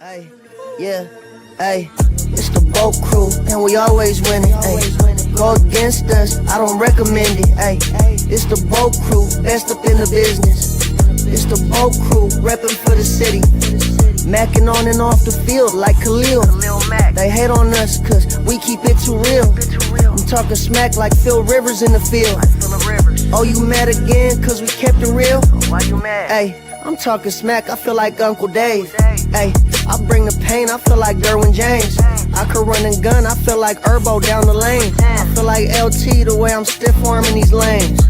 Hey, yeah, hey, it's the boat crew, and we always winning. Hey, go against us, I don't recommend it. Hey, it's the boat crew, best up in the business. It's the boat crew, repping for the city. Macking on and off the field like Khalil. They hate on us cause we keep it too real. I'm talking smack like Phil Rivers in the field. Oh, you mad again cause we kept it real? Why you mad? Hey, I'm talking smack, I feel like Uncle Dave. Hey, I bring the pain, I feel like Derwin James. I could run and gun, I feel like Herbo down the lane. I feel like LT the way I'm stiff arming these lanes.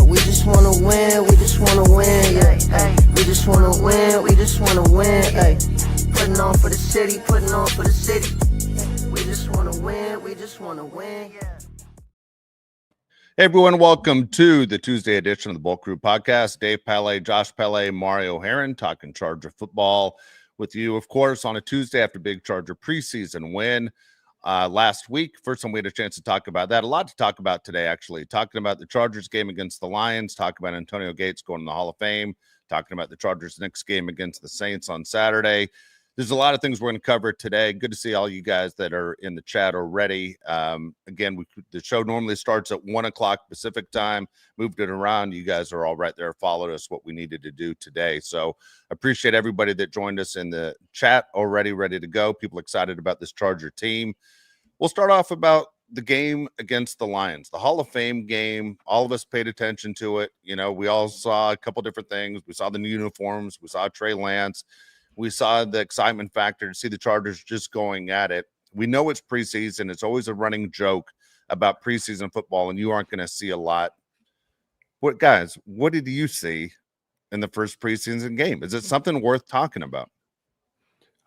We just wanna win, we just wanna win, yeah. Ay, we just wanna win, we just wanna win, ay. Putting on for the city, putting on for the city. We just wanna win, we just wanna win, yeah. Hey everyone, welcome to the Tuesday edition of the Bulk Crew Podcast. Dave Pele, Josh Pele, Mario Heron talking Charger football with you, of course, on a Tuesday after big Charger preseason win last week. First time we had a chance to talk about that. A lot to talk about today, actually. Talking about the Chargers game against the Lions, talking about Antonio Gates going to the Hall of Fame, talking about the Chargers' next game against the Saints on Saturday. There's a lot of things we're going to cover today. Good to see all you guys that are in the chat already. Again, the show normally starts at 1 o'clock Pacific time. Moved it around. You guys are all right there. Followed us what we needed to do today. So appreciate everybody that joined us in the chat already, ready to go. People excited about this Charger team. We'll start off about the game against the Lions, the Hall of Fame game. All of us paid attention to it. You know, we all saw a couple different things. We saw the new uniforms. We saw Trey Lance. We saw the excitement factor to see the Chargers just going at it. We know it's preseason. It's always a running joke about preseason football, and you aren't going to see a lot. What guys, what did you see in the first preseason game? Is it something worth talking about?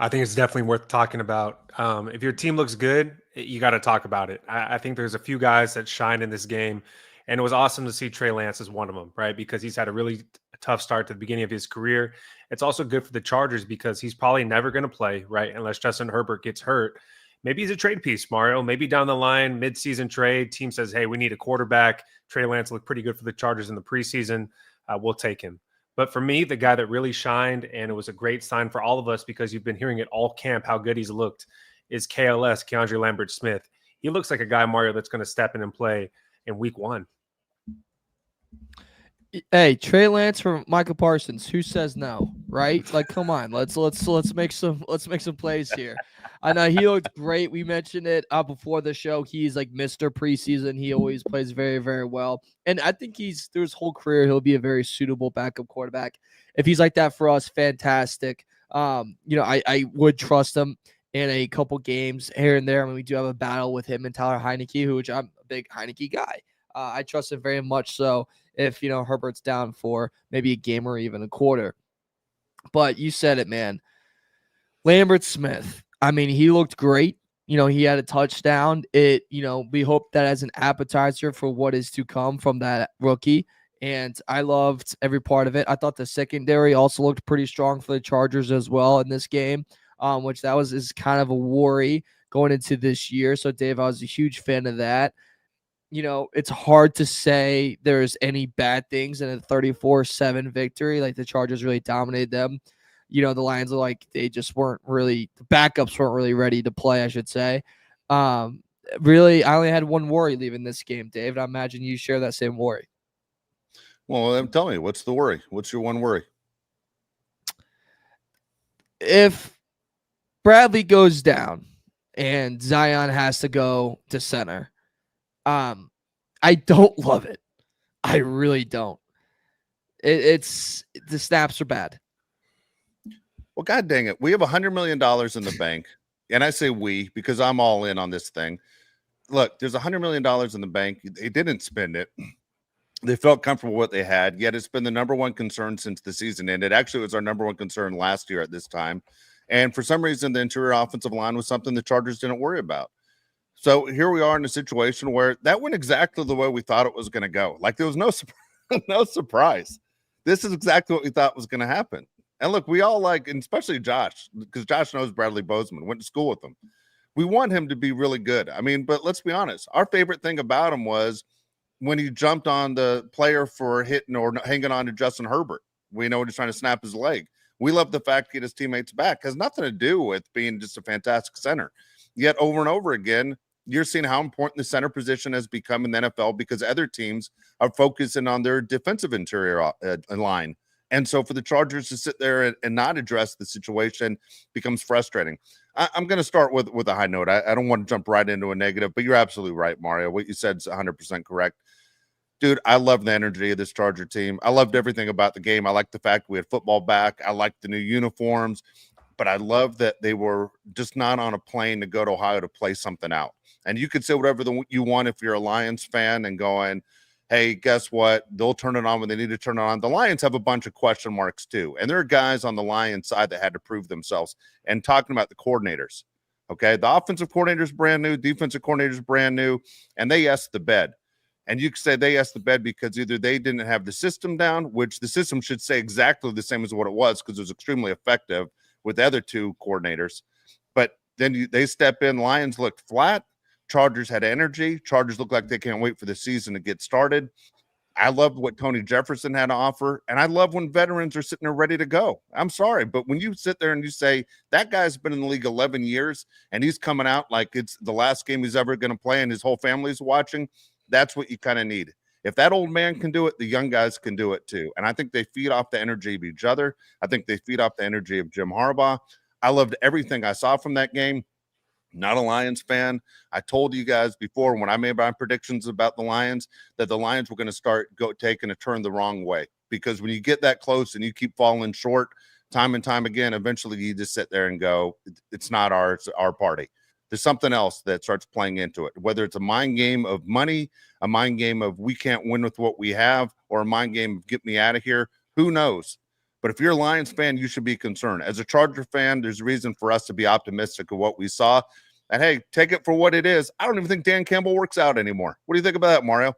I think it's definitely worth talking about. If your team looks good, you got to talk about it. I think there's a few guys that shined in this game, and it was awesome to see Trey Lance as one of them, right? Because he's had a really tough start to the beginning of his career. It's also good for the Chargers because he's probably never going to play, right? Unless Justin Herbert gets hurt. Maybe he's a trade piece, Mario. Maybe down the line, mid-season trade, team says, hey, we need a quarterback. Trey Lance looked pretty good for the Chargers in the preseason. We'll take him. But for me, the guy that really shined, and it was a great sign for all of us because you've been hearing it all camp how good he's looked, is KLS, Keandre Lambert-Smith. He looks like a guy, Mario, that's going to step in and play in week 1. Hey, Trey Lance from Micah Parsons. Who says no? Right? Like, come on. Let's make some plays here. I know he looked great. We mentioned it before the show. He's like Mr. Preseason. He always plays very, very well. And I think through his whole career, he'll be a very suitable backup quarterback. If he's like that for us, fantastic. I would trust him in a couple games here and there when we do have a battle with him and Tyler Heineke, which I'm a big Heineke guy. I trust him very much so if, Herbert's down for maybe a game or even a quarter. But you said it, man. Lambert-Smith, I mean, he looked great. He had a touchdown. We hope that as an appetizer for what is to come from that rookie. And I loved every part of it. I thought the secondary also looked pretty strong for the Chargers as well in this game, which is kind of a worry going into this year. So, Dave, I was a huge fan of that. It's hard to say there's any bad things in a 34-7 victory. Like, the Chargers really dominated them. The Lions are like, the backups weren't really ready to play, I should say. Really, I only had one worry leaving this game, Dave. I imagine you share that same worry. Well, tell me, what's the worry? What's your one worry? If Bradley goes down and Zion has to go to center, I don't love it. I really don't. The snaps are bad. Well, God dang it. We have $100 million in the bank. And I say we because I'm all in on this thing. Look, there's $100 million in the bank. They didn't spend it. They felt comfortable with what they had. Yet it's been the number one concern since the season ended. Actually, it was our number one concern last year at this time. And for some reason, the interior offensive line was something the Chargers didn't worry about. So here we are in a situation where that went exactly the way we thought it was going to go. Like, there was no surprise. This is exactly what we thought was going to happen. And look, we all and especially Josh, because Josh knows Bradley Bozeman, went to school with him. We want him to be really good. I mean, but let's be honest. Our favorite thing about him was when he jumped on the player for hitting or hanging on to Justin Herbert. We know he's trying to snap his leg. We love the fact he had his teammates back. It has nothing to do with being just a fantastic center. Yet over and over again, you're seeing how important the center position has become in the NFL because other teams are focusing on their defensive interior line. And so for the Chargers to sit there and not address the situation becomes frustrating. I'm going to start with a high note. I don't want to jump right into a negative, but you're absolutely right, Mario. What you said is 100% correct. Dude, I love the energy of this Charger team. I loved everything about the game. I like the fact we had football back. I liked the new uniforms, but I love that they were just not on a plane to go to Ohio to play something out. And you could say whatever you want if you're a Lions fan and going, hey, guess what? They'll turn it on when they need to turn it on. The Lions have a bunch of question marks too. And there are guys on the Lions side that had to prove themselves. And talking about the coordinators, okay? The offensive coordinator is brand new. Defensive coordinator is brand new. And they asked the bed. And you could say they asked the bed because either they didn't have the system down, which the system should say exactly the same as what it was because it was extremely effective with the other two coordinators. But then they step in. Lions looked flat. Chargers had energy. Chargers look like they can't wait for the season to get started. I loved what Tony Jefferson had to offer, and I love when veterans are sitting there ready to go. I'm sorry, but when you sit there and you say that guy's been in the league 11 years and he's coming out like it's the last game he's ever going to play and his whole family's watching, that's what you kind of need. If that old man can do it, the young guys can do it too. And I think they feed off the energy of each other. I think they feed off the energy of Jim Harbaugh. I loved everything I saw from that game. Not a Lions fan. I told you guys before when I made my predictions about the Lions that the Lions were going to start taking a turn the wrong way because when you get that close and you keep falling short time and time again, eventually you just sit there and go, it's not it's our party. There's something else that starts playing into it, whether it's a mind game of money, a mind game of we can't win with what we have, or a mind game of get me out of here. Who knows? But if you're a Lions fan, you should be concerned. As a Charger fan, there's a reason for us to be optimistic of what we saw. And, hey, take it for what it is. I don't even think Dan Campbell works out anymore. What do you think about that, Mario?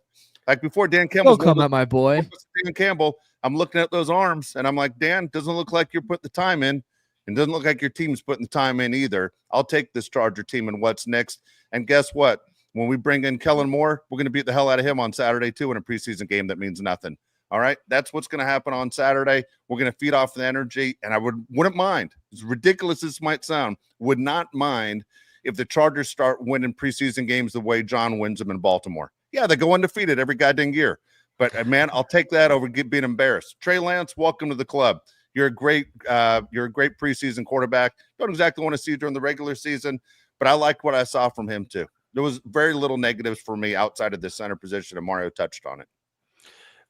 Like before Dan Campbell. Don't come at my boy. Dan Campbell, I'm looking at those arms, and I'm like, Dan, doesn't look like you're putting the time in. And doesn't look like your team's putting the time in either. I'll take this Charger team and what's next. And guess what? When we bring in Kellen Moore, we're going to beat the hell out of him on Saturday, too, in a preseason game that means nothing. All right, that's what's going to happen on Saturday. We're going to feed off the energy, and I wouldn't mind, as ridiculous as this might sound, would not mind if the Chargers start winning preseason games the way John wins them in Baltimore. Yeah, they go undefeated every goddamn year. But, man, I'll take that over being embarrassed. Trey Lance, welcome to the club. You're a great preseason quarterback. Don't exactly want to see you during the regular season, but I liked what I saw from him, too. There was very little negatives for me outside of the center position, and Mario touched on it.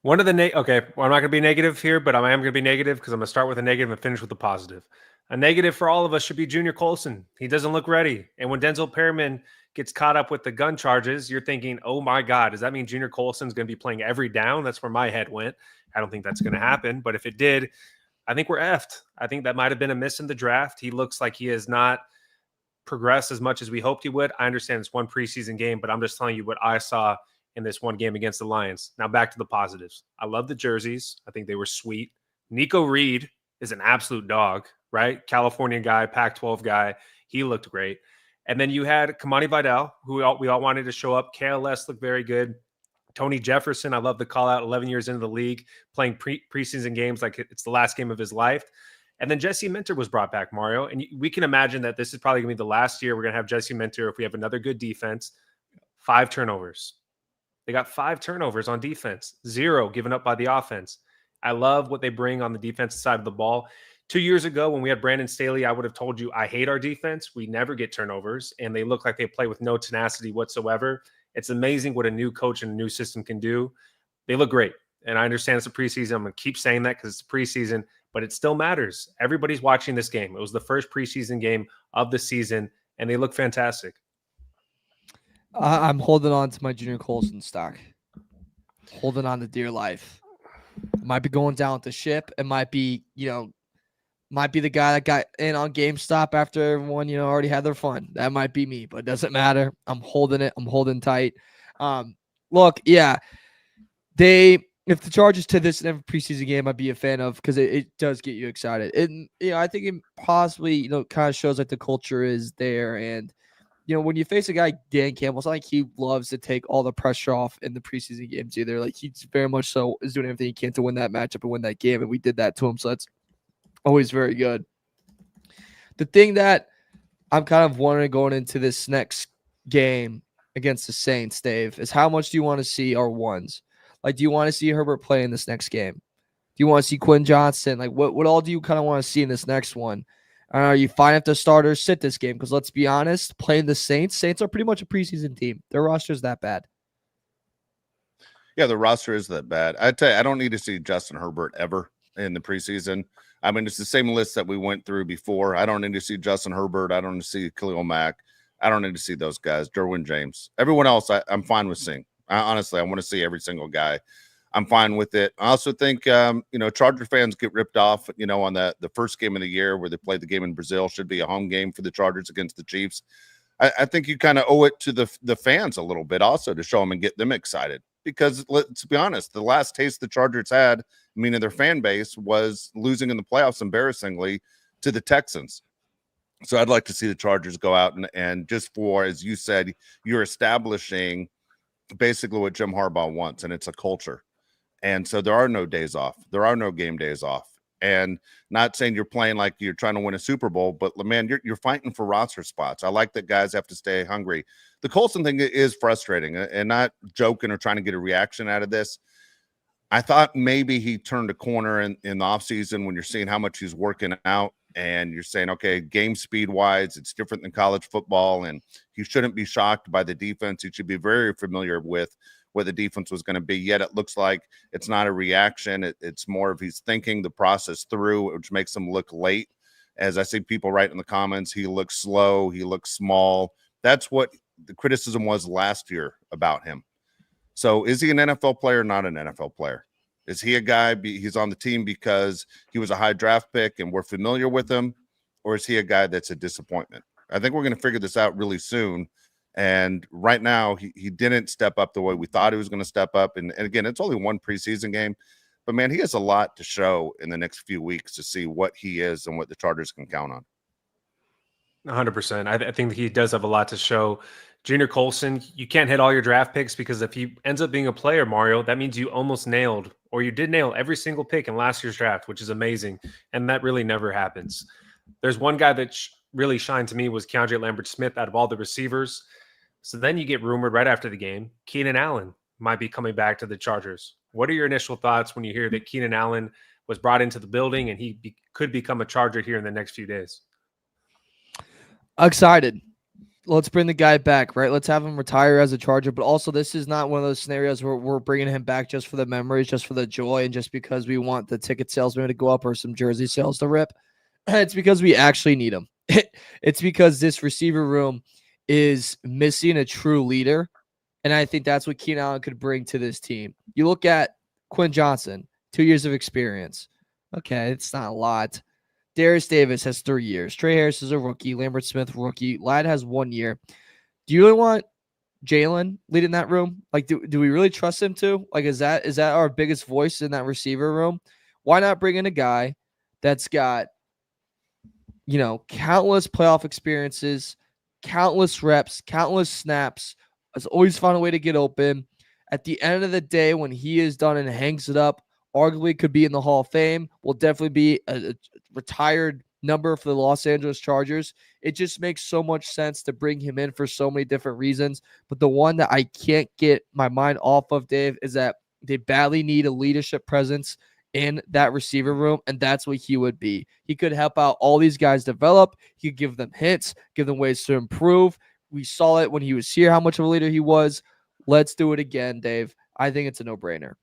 One of the okay, well, I'm not going to be negative here, but I am going to be negative because I'm going to start with a negative and finish with a positive. A negative for all of us should be Junior Colson. He doesn't look ready. And when Denzel Perryman gets caught up with the gun charges, you're thinking, oh my God, does that mean Junior Colson's going to be playing every down? That's where my head went. I don't think that's going to happen. But if it did, I think we're effed. I think that might have been a miss in the draft. He looks like he has not progressed as much as we hoped he would. I understand it's one preseason game, but I'm just telling you what I saw in this one game against the Lions. Now back to the positives. I love the jerseys. I think they were sweet. Nico Reed is an absolute dog, right? California guy, Pac-12 guy. He looked great. And then you had Kamani Vidal, who we all wanted to show up. KLS looked very good. Tony Jefferson, I love the call out, 11 years into the league, playing preseason games like it's the last game of his life. And then Jesse Minter was brought back, Mario. And we can imagine that this is probably going to be the last year we're going to have Jesse Minter if we have another good defense. 5 turnovers. They got 5 turnovers on defense, 0 given up by the offense. I love what they bring on the defensive side of the ball. 2 years ago, when we had Brandon Staley, I would have told you I hate our defense. We never get turnovers, and they look like they play with no tenacity whatsoever. It's amazing what a new coach and a new system can do. They look great, and I understand it's a preseason. I'm going to keep saying that because it's a preseason, but it still matters. Everybody's watching this game. It was the first preseason game of the season, and they look fantastic. I'm holding on to my Junior Colson stock. Holding on to dear life. Might be going down with the ship. It might be, might be the guy that got in on GameStop after everyone, already had their fun. That might be me, but it doesn't matter. I'm holding it. I'm holding tight. Look, yeah, if the Chargers to this in every preseason game, I'd be a fan of because it does get you excited. And I think it possibly, kind of shows like the culture is there. And when you face a guy, Dan Campbell, it's not like he loves to take all the pressure off in the preseason games either. Like he's very much so is doing everything he can to win that matchup and win that game, and we did that to him. So Always very good. The thing that I'm kind of wondering going into this next game against the Saints, Dave, is how much do you want to see our ones? Like, do you want to see Herbert play in this next game? Do you want to see Quinn Johnson? Like, what all do you kind of want to see in this next one? Are you fine if the starters sit this game? Because let's be honest, playing the Saints are pretty much a preseason team. Their roster's that bad. Yeah, the roster is that bad. I tell you, I don't need to see Justin Herbert ever in the preseason. I mean, it's the same list that we went through before. I don't need to see Justin Herbert. I don't need to see Khalil Mack. I don't need to see those guys. Derwin James. Everyone else, I'm fine with seeing. Honestly, I want to see every single guy. I'm fine with it. I also think, Charger fans get ripped off, on the first game of the year where they played the game in Brazil. Should be a home game for the Chargers against the Chiefs. I think you kind of owe it to the fans a little bit also to show them and get them excited. Because let's be honest, the last taste the Chargers had, meaning their fan base, was losing in the playoffs embarrassingly to the Texans. So I'd like to see the Chargers go out and just for, as you said, you're establishing basically what Jim Harbaugh wants, and it's a culture. And so there are no days off. There are no game days off. And not saying you're playing like you're trying to win a Super Bowl, but man, you're fighting for roster spots. I like that guys have to stay hungry. The Colson thing is frustrating, and not joking or trying to get a reaction out of this. I thought maybe he turned a corner in the offseason when you're seeing how much he's working out and you're saying, okay, game speed wise, it's different than college football. And he shouldn't be shocked by the defense. He should be very familiar with what the defense was going to be. Yet it looks like it's not a reaction. It's more of he's thinking the process through, which makes him look late. As I see people write in the comments, he looks slow. He looks small. That's what the criticism was last year about him. So is he an NFL player, not an NFL player? Is he a guy, he's on the team because he was a high draft pick and we're familiar with him? Or is he a guy that's a disappointment? I think we're going to figure this out really soon. And right now, he didn't step up the way we thought he was going to step up. And again, it's only one preseason game. But, man, he has a lot to show in the next few weeks to see what he is and what the Chargers can count on. 100%. I think he does have a lot to show. Junior Colson, you can't hit all your draft picks because if he ends up being a player, Mario, that means you almost nailed, or you did nail every single pick in last year's draft, which is amazing. And that really never happens. There's one guy that really shined to me was Keandre Lambert-Smith out of all the receivers. So then you get rumored right after the game, Keenan Allen might be coming back to the Chargers. What are your initial thoughts when you hear that Keenan Allen was brought into the building and he could become a Charger here in the next few days? Excited. Let's bring the guy back, right? Let's have him retire as a Charger. But also, this is not one of those scenarios where we're bringing him back just for the memories, just for the joy, and just because we want the ticket sales maybe to go up or some jersey sales to rip. It's because we actually need him. It's because this receiver room is missing a true leader. And I think that's what Keenan Allen could bring to this team. You look at Quinn Johnson, 2 years of experience. Okay, it's not a lot. Darius Davis has 3 years. Trey Harris is a rookie. Lambert-Smith, rookie. Ladd has 1 year. Do you really want Jalen leading that room? Like, do we really trust him to? Like, is that our biggest voice in that receiver room? Why not bring in a guy that's got, countless playoff experiences, countless reps, countless snaps, has always found a way to get open. At the end of the day, when he is done and hangs it up, arguably could be in the Hall of Fame, will definitely be a retired number for the Los Angeles Chargers. It just makes so much sense to bring him in for so many different reasons. But the one that I can't get my mind off of, Dave, is that they badly need a leadership presence in that receiver room, and that's what he would be. He could help out all these guys develop. He could give them hits, give them ways to improve. We saw it when he was here, how much of a leader he was. Let's do it again, Dave. I think it's a no-brainer.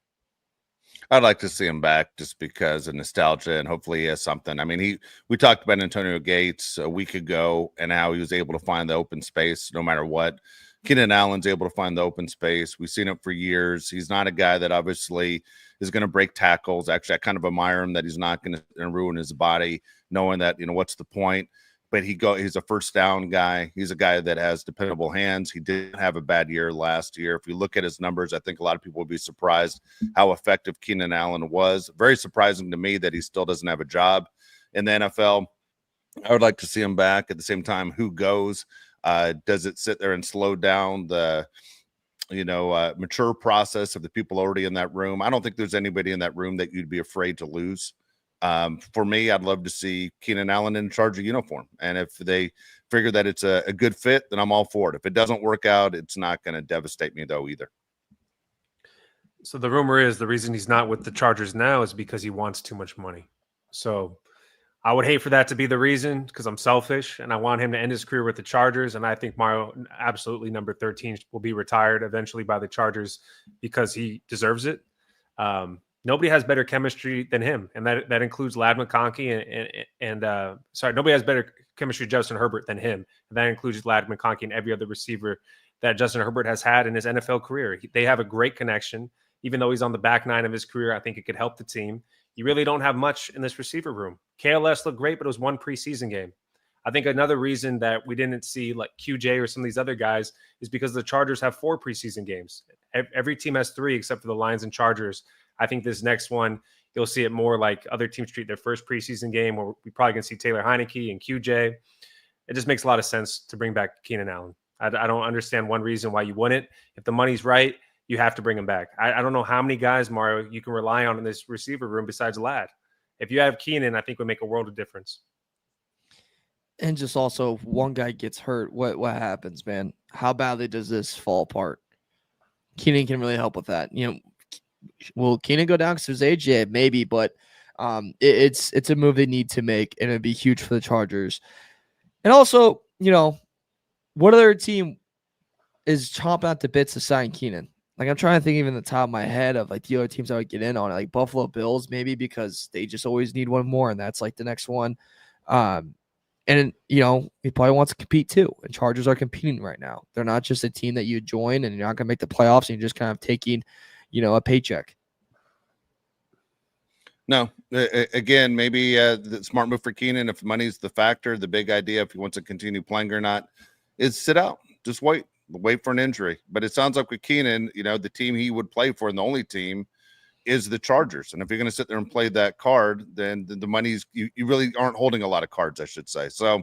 I'd like to see him back just because of nostalgia, and hopefully he has something. I mean, we talked about Antonio Gates a week ago and how he was able to find the open space no matter what. Keenan Allen's able to find the open space. We've seen it for years. He's not a guy that obviously is going to break tackles. Actually, I kind of admire him that he's not going to ruin his body, knowing that, what's the point? But he's a first down guy. He's a guy that has dependable hands. He didn't have a bad year last year. If you look at his numbers, I think a lot of people will be surprised how effective Keenan Allen was. Very surprising to me that he still doesn't have a job in the NFL. I would like to see him back. At the same time, who goes? Does it sit there and slow down the mature process of the people already in that room? I don't think there's anybody in that room that you'd be afraid to lose. For me, I'd love to see Keenan Allen in Charger uniform. And if they figure that it's a good fit, then I'm all for it. If it doesn't work out, it's not going to devastate me though either. So the rumor is the reason he's not with the Chargers now is because he wants too much money. So I would hate for that to be the reason, because I'm selfish and I want him to end his career with the Chargers. And I think Mario, absolutely, number 13 will be retired eventually by the Chargers because he deserves it. Nobody has better chemistry than him, and that includes Ladd McConkey and nobody has better chemistry with Justin Herbert than him, and that includes Ladd McConkey and every other receiver that Justin Herbert has had in his NFL career. They have a great connection, even though he's on the back nine of his career. I think it could help the team. You really don't have much in this receiver room. KLS looked great, but it was one preseason game. I think another reason that we didn't see like QJ or some of these other guys is because the Chargers have 4 preseason games. Every team has 3 except for the Lions and Chargers. I think this next one, you'll see it more like other teams treat their first preseason game, where we probably can see Taylor Heineke and QJ. It just makes a lot of sense to bring back Keenan Allen. I don't understand one reason why you wouldn't. If the money's right, you have to bring him back. I don't know how many guys, Mario, you can rely on in this receiver room besides Ladd. If you have Keenan, I think it would make a world of difference. And just also, if one guy gets hurt, what happens, man? How badly does this fall apart? Keenan can really help with that. Will Keenan go down because of his age? Yeah, maybe, but it's a move they need to make, and it'd be huge for the Chargers. And also, what other team is chomping at the bits to sign Keenan? Like, I'm trying to think even the top of my head of like the other teams I would get in on it. Like Buffalo Bills, maybe, because they just always need one more, and that's like the next one. And he probably wants to compete too. And Chargers are competing right now. They're not just a team that you join and you're not going to make the playoffs and you're just kind of taking, a paycheck. No, again, maybe the smart move for Keenan, if money's the factor, the big idea, if he wants to continue playing or not, is sit out. Just wait for an injury. But it sounds like with Keenan, the team he would play for and the only team is the Chargers. And if you're going to sit there and play that card, then the money's, you really aren't holding a lot of cards, I should say. So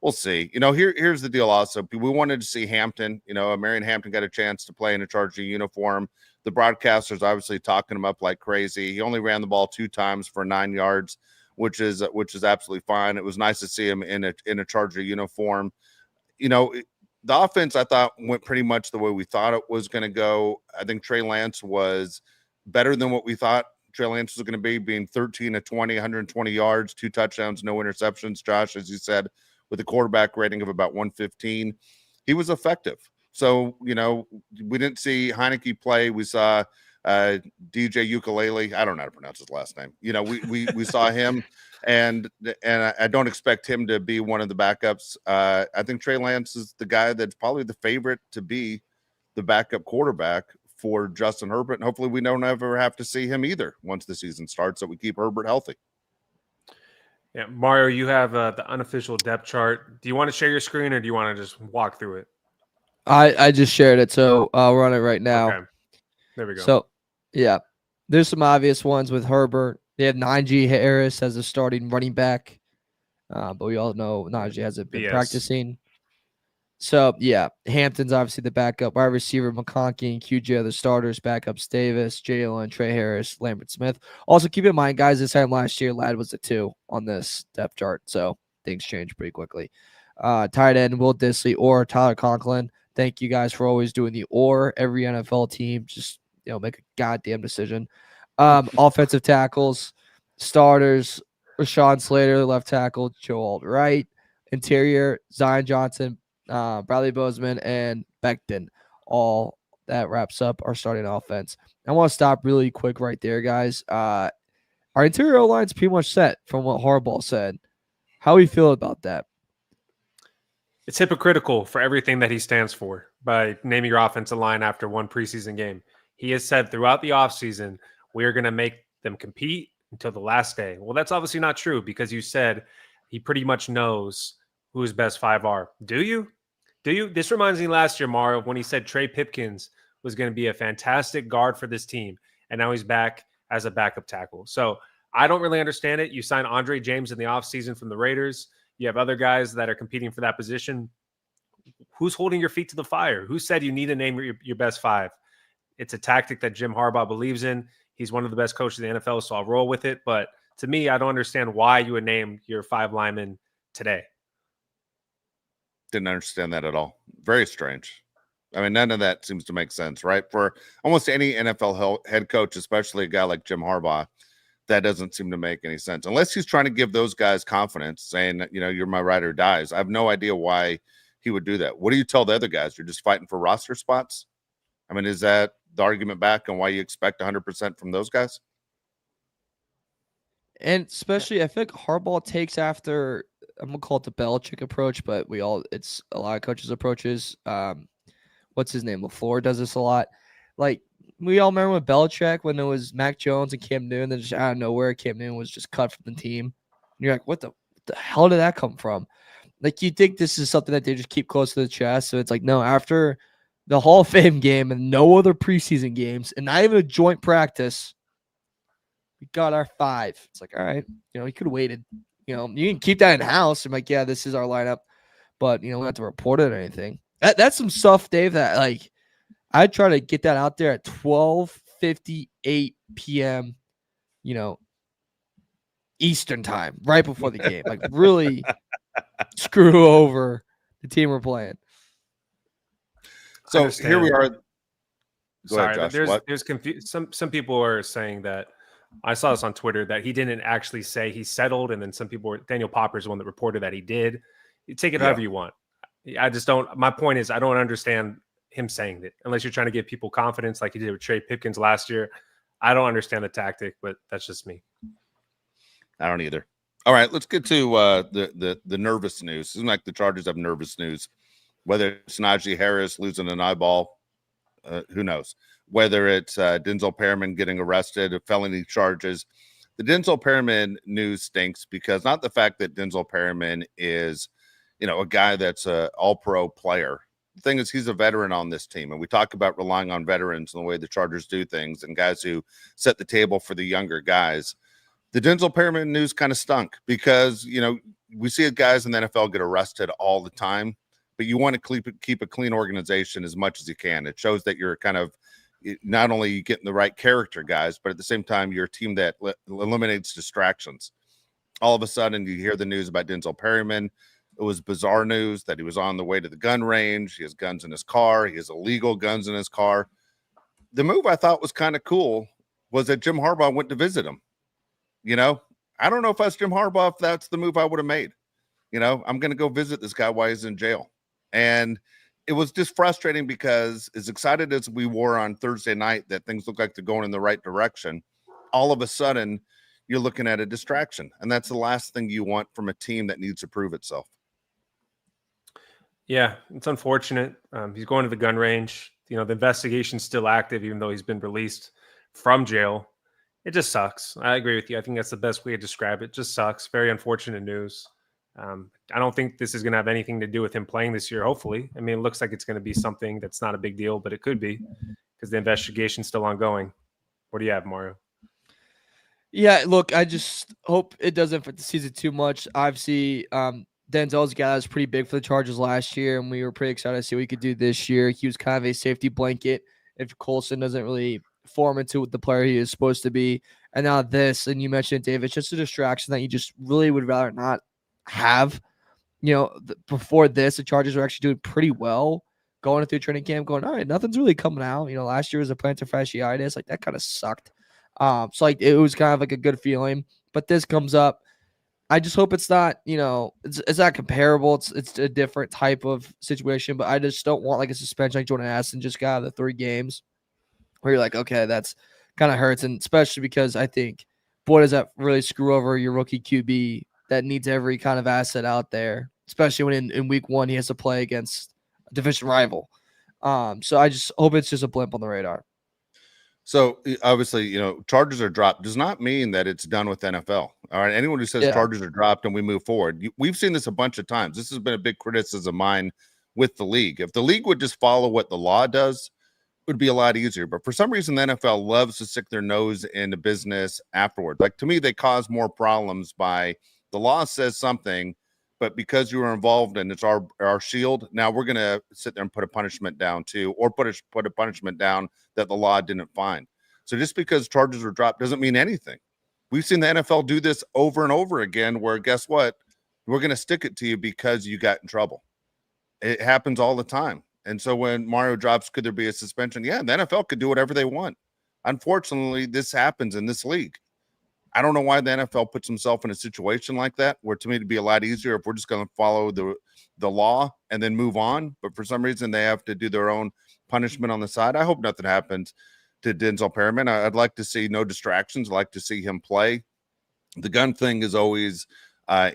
we'll see. Here's the deal also. We wanted to see Hampton. Marion Hampton got a chance to play in a Charger uniform. The broadcasters obviously talking him up like crazy. He only ran the ball 2 times for 9 yards, which is absolutely fine. It was nice to see him in a Charger uniform. The offense, I thought, went pretty much the way we thought it was going to go. I think Trey Lance was better than what we thought Trey Lance was going to be, being 13 of 20, 120 yards, 2 touchdowns, no interceptions. Josh, as you said, with a quarterback rating of about 115, he was effective. So, we didn't see Heineke play. We saw DJ Ukulele. I don't know how to pronounce his last name. We saw him, and I don't expect him to be one of the backups. I think Trey Lance is the guy that's probably the favorite to be the backup quarterback for Justin Herbert, and hopefully we don't ever have to see him either once the season starts, so we keep Herbert healthy. Yeah, Mario, you have the unofficial depth chart. Do you want to share your screen, or do you want to just walk through it? I just shared it, so we're on it right now. Okay. There we go. So, yeah, there's some obvious ones with Herbert. They have Najee Harris as a starting running back, but we all know Najee hasn't been practicing. So, yeah, Hampton's obviously the backup. Wide receiver McConkey and QJ are the starters. Backups Davis, Jalen, Trey Harris, Lambert Smith. Also, keep in mind, guys, this time last year, Ladd was the 2 on this depth chart, so things change pretty quickly. Tight end, Will Dissly or Tyler Conklin. Thank you guys for always doing the or. Every NFL team, just make a goddamn decision. Offensive tackles, starters, Rashawn Slater, left tackle, Joe Alt right. Interior, Zion Johnson, Bradley Bozeman, and Becton. All that wraps up our starting offense. I want to stop really quick right there, guys. Our interior O-line's pretty much set from what Harbaugh said. How do you feel about that? It's hypocritical for everything that he stands for by naming your offensive line after one preseason game. He has said throughout the offseason, we are going to make them compete until the last day. Well, that's obviously not true, because you said he pretty much knows who his best 5 are. Do you? This reminds me last year, Mario, when he said Trey Pipkins was going to be a fantastic guard for this team, and now he's back as a backup tackle. So I don't really understand it. You signed Andre James in the offseason from the Raiders. You have other guys that are competing for that position. Who's holding your feet to the fire? Who said you need to name your best 5? It's a tactic that Jim Harbaugh believes in. He's one of the best coaches in the NFL, so I'll roll with it. But to me, I don't understand why you would name your 5 linemen today. Didn't understand that at all. Very strange. I mean, none of that seems to make sense, right? For almost any NFL head coach, especially a guy like Jim Harbaugh, that doesn't seem to make any sense. Unless he's trying to give those guys confidence, saying that, you're my ride or dies. I have no idea why he would do that. What do you tell the other guys? You're just fighting for roster spots? I mean, is that the argument back on why you expect 100% from those guys? And especially, I think Harbaugh takes after, I'm gonna call it the Belichick approach, but it's a lot of coaches' approaches. What's his name? LaFleur does this a lot. Like, we all remember with Belichick when it was Mac Jones and Cam Newton, then just out of nowhere, Cam Newton was just cut from the team. And you're like, what the hell did that come from? Like, you think this is something that they just keep close to the chest. So it's like, no, after the Hall of Fame game and no other preseason games and not even a joint practice, we got our 5. It's like, all right, you could have waited. You can keep that in house. I'm like, yeah, this is our lineup, but we don't have to report it or anything. That's some stuff, Dave, that like I try to get that out there at 12:58 p.m. Eastern time, right before the game. Like, really screw over the team we're playing. So here we are. Go ahead, Josh. There's some people are saying that, I saw this on Twitter, that he didn't actually say he settled, and then some people Daniel Popper is the one that reported that he did. You take it however you want. I just don't. My point is, I don't understand him saying that unless you're trying to give people confidence, like he did with Trey Pipkins last year. I don't understand the tactic, but that's just me. I don't either. All right, let's get to the nervous news. It seems like the Chargers have nervous news. Whether it's Najee Harris losing an eyeball, who knows? Whether it's Denzel Perryman getting arrested, felony charges. The Denzel Perryman news stinks because not the fact that Denzel Perryman is, a guy that's an all-pro player. The thing is, he's a veteran on this team, and we talk about relying on veterans and the way the Chargers do things and guys who set the table for the younger guys. The Denzel Perryman news kind of stunk because, we see guys in the NFL get arrested all the time, but you want to keep a clean organization as much as you can. It shows that you're kind of not only getting the right character guys, but at the same time, you're a team that eliminates distractions. All of a sudden, you hear the news about Denzel Perryman. It was bizarre news that he was on the way to the gun range. He has guns in his car. He has illegal guns in his car. The move I thought was kind of cool was that Jim Harbaugh went to visit him. I don't know if I was Jim Harbaugh, if that's the move I would have made. I'm going to go visit this guy while he's in jail. And it was just frustrating because as excited as we were on Thursday night that things look like they're going in the right direction, all of a sudden you're looking at a distraction. And that's the last thing you want from a team that needs to prove itself. Yeah, it's unfortunate. He's going to the gun range. The investigation's still active, even though he's been released from jail. It just sucks. I agree with you. I think that's the best way to describe it. It just sucks. Very unfortunate news. I don't think this is going to have anything to do with him playing this year, hopefully. I mean, it looks like it's going to be something that's not a big deal, but it could be because the investigation's still ongoing. What do you have, Mario? Yeah, look, I just hope it doesn't affect the season too much. Obviously, Denzel's guy was pretty big for the Chargers last year, and we were pretty excited to see what he could do this year. He was kind of a safety blanket if Colson doesn't really form into the player he is supposed to be. And now this, and you mentioned it, Dave, it's just a distraction that you just really would rather not have. Before this, the Chargers were actually doing pretty well going through training camp, going, all right, nothing's really coming out. Last year was a plantar fasciitis. Like, that kind of sucked. So it was kind of like a good feeling, but this comes up. I just hope it's not, it's not comparable. It's a different type of situation, but I just don't want like a suspension like Jordan Addison just got out of the 3 games where you're like, okay, that's kind of hurts. And especially because I think, boy, does that really screw over your rookie QB that needs every kind of asset out there, especially when in week 1, he has to play against a division rival. So I just hope it's just a blimp on the radar. So obviously, charges are dropped does not mean that it's done with NFL. All right. Anyone who says charges are dropped and we move forward, we've seen this a bunch of times. This has been a big criticism of mine with the league. If the league would just follow what the law does, it would be a lot easier. But for some reason, the NFL loves to stick their nose into business afterwards. Like, to me, they cause more problems by the law says something, but because you were involved and it's our shield, now we're going to sit there and put a punishment down too, or put a punishment down that the law didn't find. So just because charges were dropped doesn't mean anything. We've seen the NFL do this over and over again, where guess what? We're going to stick it to you because you got in trouble. It happens all the time. And so when Mario drops, could there be a suspension? Yeah, the NFL could do whatever they want. Unfortunately, this happens in this league. I don't know why the NFL puts himself in a situation like that, where to me it'd be a lot easier if we're just going to follow the law and then move on. But for some reason, they have to do their own punishment on the side. I hope nothing happens to Denzel Perryman. I'd like to see no distractions. I'd like to see him play. The gun thing is always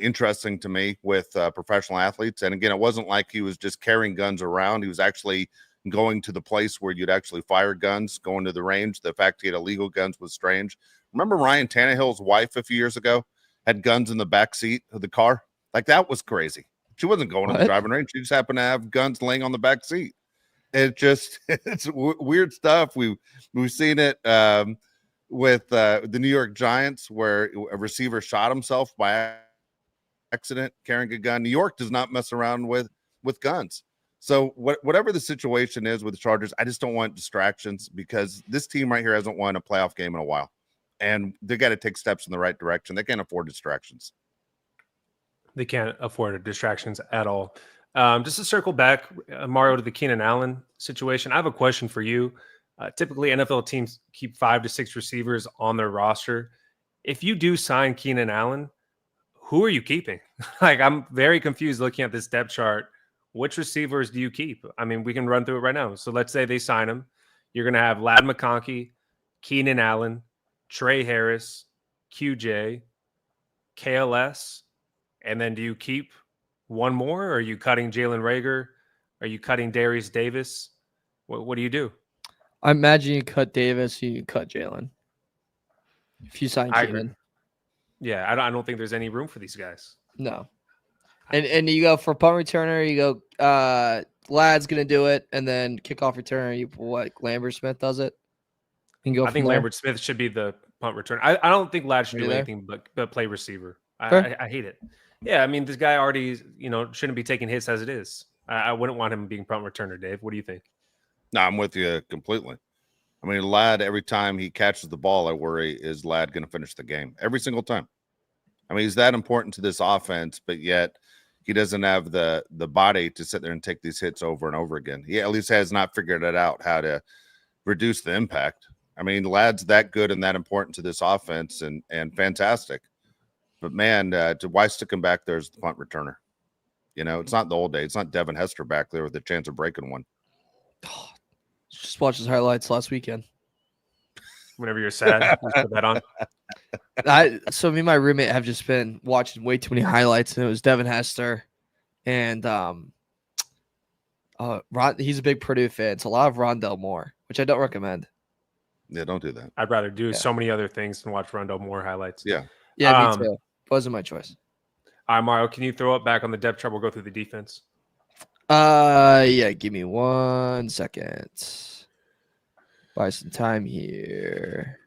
interesting to me with professional athletes. And again, it wasn't like he was just carrying guns around. He was actually going to the place where you'd actually fire guns, going to the range. The fact he had illegal guns was strange. Remember Ryan Tannehill's wife a few years ago had guns in the back seat of the car? Like, that was crazy. She wasn't going to the driving range. She just happened to have guns laying on the back seat. It's weird stuff. We've seen it with the New York Giants, where a receiver shot himself by accident carrying a gun. New York does not mess around with guns. So whatever the situation is with the Chargers, I just don't want distractions, because this team right here hasn't won a playoff game in a while, and they got to take steps in the right direction. They can't afford distractions. They can't afford distractions at all. Just to circle back, Mario, to the Keenan Allen situation, I have a question for you. Typically, NFL teams keep 5 to 6 receivers on their roster. If you do sign Keenan Allen, who are you keeping? Like, I'm very confused looking at this depth chart. Which receivers do you keep? I mean, we can run through it right now. So let's say they sign him. You're going to have Ladd McConkey, Keenan Allen, Trey Harris, QJ, KLS, and then do you keep one more? Or are you cutting Jalen Reagor? Are you cutting Darius Davis? What do you do? I imagine you cut Davis, you cut Jalen. If you sign Keenan. Yeah, I don't think there's any room for these guys. No. And you go for punt returner, you go Ladd's gonna do it, and then kickoff returner, Lambert Smith does it. You can go. I think Lambert Smith should be the punt returner. I don't think Ladd should do anything but play receiver. I hate it. Yeah, I mean, this guy already, shouldn't be taking hits as it is. I wouldn't want him being punt returner, Dave. What do you think? No, I'm with you completely. I mean, Ladd, every time he catches the ball, I worry, is Ladd going to finish the game? Every single time. I mean, he's that important to this offense, but yet he doesn't have the body to sit there and take these hits over and over again. He at least has not figured it out how to reduce the impact. I mean, Ladd's that good and that important to this offense, and fantastic. But, man, why stick him back there as the punt returner? It's not the old days. It's not Devin Hester back there with a chance of breaking one. Just watch his highlights last weekend. Whenever you're sad, just put that on. So me and my roommate have just been watching way too many highlights, and it was Devin Hester, and he's a big Purdue fan. It's a lot of Rondell Moore, which I don't recommend. Yeah, don't do that. I'd rather do so many other things than watch Rondell Moore highlights. Yeah, me too. Wasn't my choice. All right, Mario, can you throw it back on the depth chart? We'll go through the defense. Yeah, give me 1 second. Buy some time here.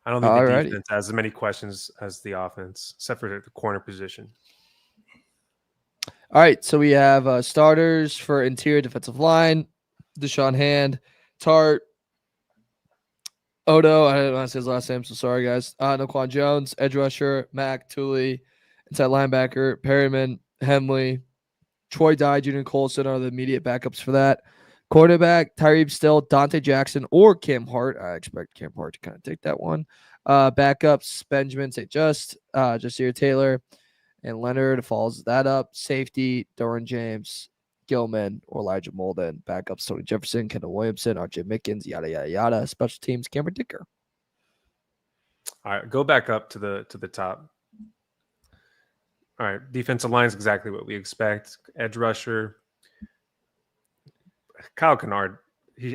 I don't think the defense has as many questions as the offense, except for the corner position. All right, so we have starters for interior defensive line: Deshaun Hand, Tart, Odo. I don't want to say his last name, so sorry, guys. Naquan Jones, edge rusher, Mac Tooley, inside linebacker, Perryman, Hemley, Troy Dye, Junior Colson are the immediate backups for that. Quarterback, Tyreek Still, Dante Jackson, or Cam Hart. I expect Cam Hart to kind of take that one. Backups, Benjamin St. Jasir Taylor, and Leonard follows that up. Safety, Doran James, Gilman, or Elijah Molden. Backups, Tony Jefferson, Kendall Williamson, RJ Mickens, yada, yada, yada. Special teams, Cameron Dicker. All right, go back up to the top. All right, defensive line is exactly what we expect. Edge rusher, Kyle Kennard.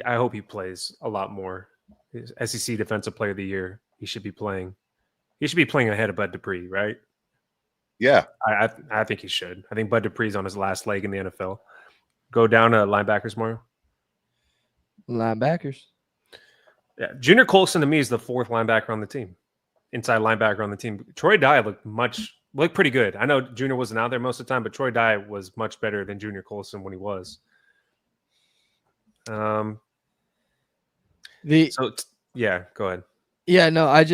I hope he plays a lot more. He's SEC Defensive Player of the Year. He should be playing. He should be playing ahead of Bud Dupree, right? Yeah, I think he should. I think Bud Dupree's on his last leg in the NFL. Go down to linebackers, Mario. Linebackers. Yeah, Junior Colson to me is the 4th linebacker on the team, inside linebacker on the team. Troy Dye looked pretty good. I know Junior wasn't out there most of the time, but Troy Dye was much better than Junior Colson when he was. Yeah, go ahead. Yeah, no, I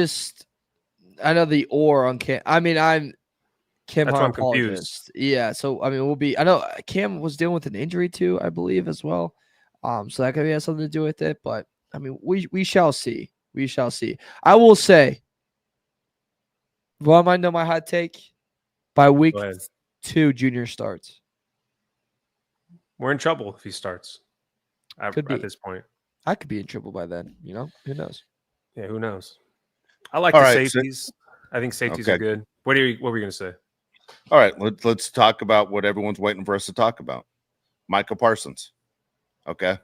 I know the or on Cam. I mean, I'm Cam That's why Hart I'm confused. apologist. Yeah, so I mean, we'll be. I know Cam was dealing with an injury too, I believe, as well. So that could have something to do with it. But I mean, we shall see. We shall see. I will say, well, I know my hot take. By week Go ahead. 2, Junior starts. We're in trouble if he starts Could be. at this point. I could be in trouble by then. Who knows? Yeah, who knows? I like All the right, safeties. I think safeties Okay. are good. What were you going to say? All right, let's talk about what everyone's waiting for us to talk about. Micah Parsons. Okay.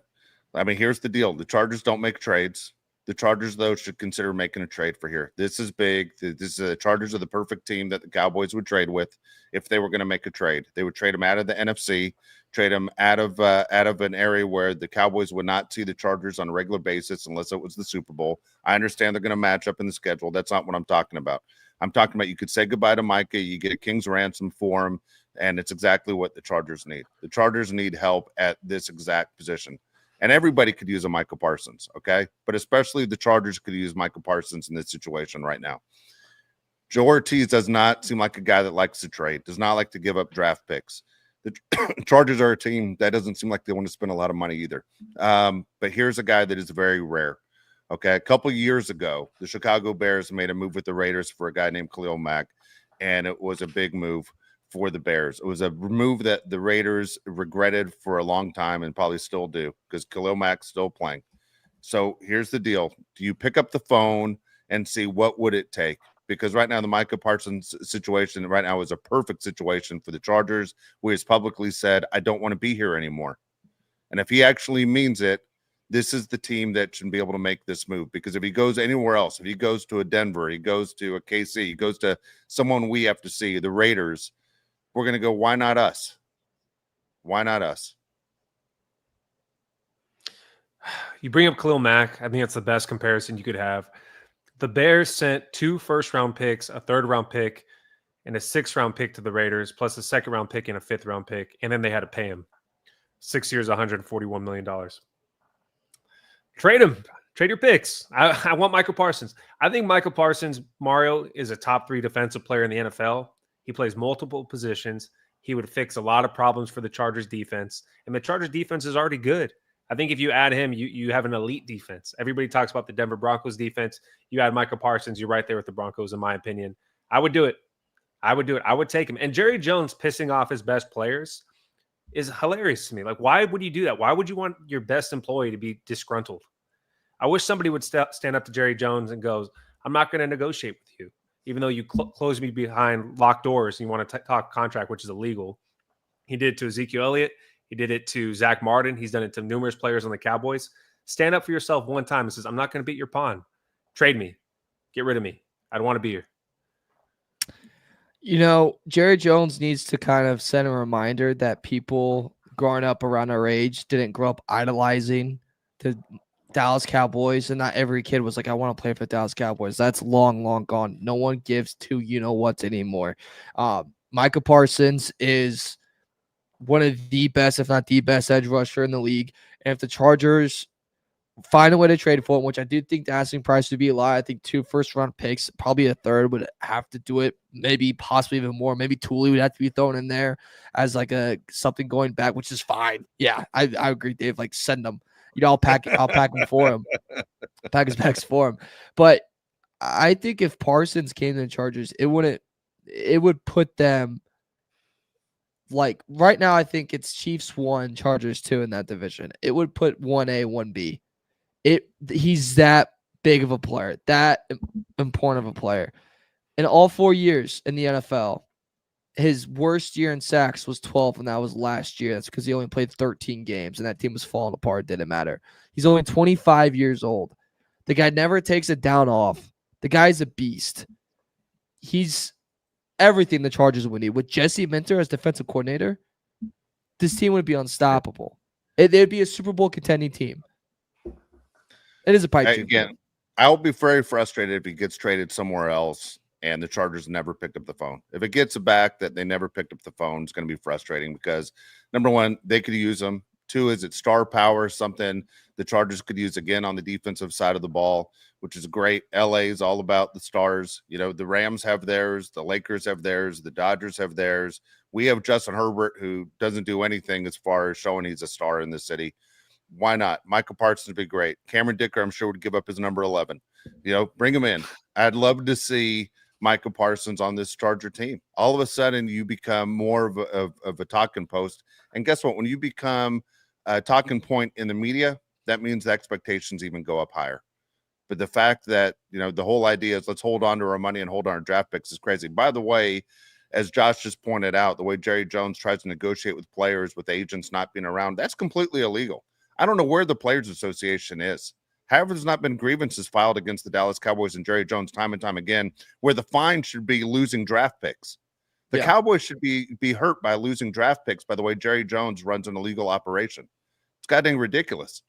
I mean, here's the deal. The Chargers don't make trades. The Chargers, though, should consider making a trade for here. This is big. The Chargers are the perfect team that the Cowboys would trade with if they were going to make a trade. They would trade him out of the NFC, trade him out of an area where the Cowboys would not see the Chargers on a regular basis unless it was the Super Bowl. I understand they're going to match up in the schedule. That's not what I'm talking about. I'm talking about you could say goodbye to Micah. You get a king's ransom for him, and it's exactly what the Chargers need. The Chargers need help at this exact position. And everybody could use a Micah Parsons, okay? But especially the Chargers could use Micah Parsons in this situation right now. Joe Ortiz does not seem like a guy that likes to trade, does not like to give up draft picks. The Chargers are a team that doesn't seem like they want to spend a lot of money either. But here's a guy that is very rare. Okay, a couple years ago, the Chicago Bears made a move with the Raiders for a guy named Khalil Mack, and it was a big move for the Bears. It was a move that the Raiders regretted for a long time and probably still do because Khalil Mack's still playing. So here's the deal. Do you pick up the phone and see what would it take? Because right now the Micah Parsons situation right now is a perfect situation for the Chargers, who has publicly said, I don't want to be here anymore. And if he actually means it, this is the team that should be able to make this move. Because if he goes anywhere else, if he goes to a Denver, he goes to a KC, he goes to someone we have to see, the Raiders, we're going to go, why not us? Why not us? You bring up Khalil Mack. I think that's the best comparison you could have. The Bears sent 2 first-round picks, a third-round pick, and a 6th-round pick to the Raiders, plus a 2nd-round pick and a 5th-round pick, and then they had to pay him 6 years, $141 million. Trade him. Trade your picks. I want Micah Parsons. I think Micah Parsons, Mario, is a top 3 defensive player in the NFL. He plays multiple positions. He would fix a lot of problems for the Chargers defense. And the Chargers defense is already good. I think if you add him, you have an elite defense. Everybody talks about the Denver Broncos defense. You add Micah Parsons, you're right there with the Broncos, in my opinion. I would do it. I would take him. And Jerry Jones pissing off his best players is hilarious to me. Like, why would you do that? Why would you want your best employee to be disgruntled? I wish somebody would stand up to Jerry Jones and goes, I'm not going to negotiate with you. Even though you close me behind locked doors and you want to talk contract, which is illegal. He did it to Ezekiel Elliott. He did it to Zach Martin. He's done it to numerous players on the Cowboys. Stand up for yourself one time and says, I'm not going to beat your pawn. Trade me. Get rid of me. I don't want to be here. Jerry Jones needs to kind of send a reminder that people growing up around our age didn't grow up idolizing the Dallas Cowboys, and not every kid was like, I want to play for the Dallas Cowboys. That's long, long gone. No one gives two you-know-whats anymore. Micah Parsons is one of the best, if not the best, edge rusher in the league. And if the Chargers find a way to trade for him, which I do think the asking price would be a lot, I think 2 first-round picks, probably a third would have to do it, maybe possibly even more. Maybe Thule would have to be thrown in there as like something going back, which is fine. Yeah, I agree, Dave. Like, send them. I'll pack him for him. Pack his bags for him. But I think if Parsons came to the Chargers, it would put them like right now. I think it's Chiefs 1, Chargers 2 in that division. It would put 1A, 1B. He's that big of a player, that important of a player. In all 4 years in the NFL, his worst year in sacks was 12, and that was last year. That's because he only played 13 games, and that team was falling apart. Didn't matter. He's only 25 years old. The guy never takes a down off. The guy's a beast. He's everything the Chargers would need. With Jesse Minter as defensive coordinator, this team would be unstoppable. They'd be a Super Bowl contending team. It is a pipe dream. Again, I'll be very frustrated if he gets traded somewhere else and the Chargers never picked up the phone. If it gets back that they never picked up the phone, it's going to be frustrating because, number one, they could use him Two, is it star power, something the Chargers could use again on the defensive side of the ball, which is great. LA is all about the stars. You know, the Rams have theirs, the Lakers have theirs, the Dodgers have theirs. We have Justin Herbert, who doesn't do anything as far as showing he's a star in the city. Why not? Micah Parsons would be great. Cameron Dicker, I'm sure, would give up his number 11. You know, bring him in. I'd love to see Micah Parsons on this Charger team. All of a sudden, you become more of a talking post. And guess what? When you become a talking point in the media, that means the expectations even go up higher. But the fact that, you know, the whole idea is let's hold on to our money and hold on our draft picks is crazy. By the way, as Josh just pointed out, the way Jerry Jones tries to negotiate with players with agents not being around, that's completely illegal. I don't know where the Players Association is. However, there's not been grievances filed against the Dallas Cowboys and Jerry Jones time and time again, where the fine should be losing draft picks. The Cowboys should be hurt by losing draft picks by the way Jerry Jones runs an illegal operation. It's goddamn ridiculous.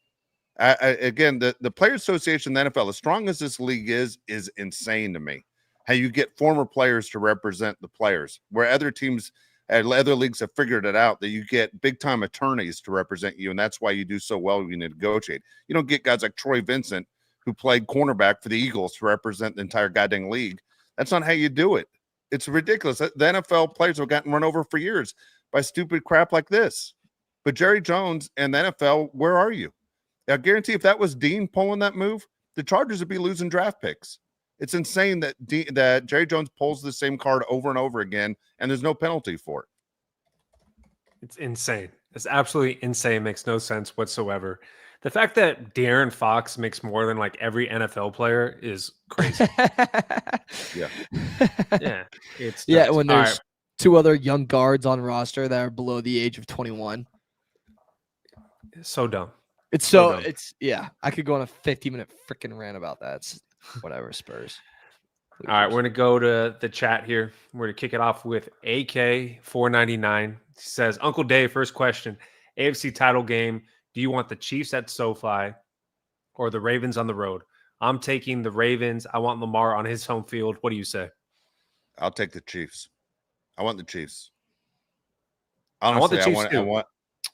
Again, the Players Association, the NFL, as strong as this league is insane to me. How you get former players to represent the players, where other teams and other leagues have figured it out that you get big time attorneys to represent you, and that's why you do so well when you negotiate. You don't get guys like Troy Vincent, who played cornerback for the Eagles, to represent the entire goddamn league. That's not how you do it. It's ridiculous. The NFL players have gotten run over for years by stupid crap like this. But Jerry Jones and the NFL, where are you? I guarantee if that was Dean pulling that move, the Chargers would be losing draft picks. It's insane that Jerry Jones pulls the same card over and over again, and there's no penalty for it. It's insane. It's absolutely insane. Makes no sense whatsoever. The fact that De'Aaron Fox makes more than like every NFL player is crazy. Yeah. Yeah. It's Yeah, nuts. when there's two other young guards on roster that are below the age of 21. It's so dumb. It's dumb. I could go on a 50-minute freaking rant about that. It's whatever, Spurs. All right, we're going to go to the chat here. We're going to kick it off with AK499. He says, Uncle Dave, first question. AFC title game. Do you want the Chiefs at SoFi or the Ravens on the road? I'm taking the Ravens. I want Lamar on his home field. What do you say? I'll take the Chiefs. I want the Chiefs. Honestly,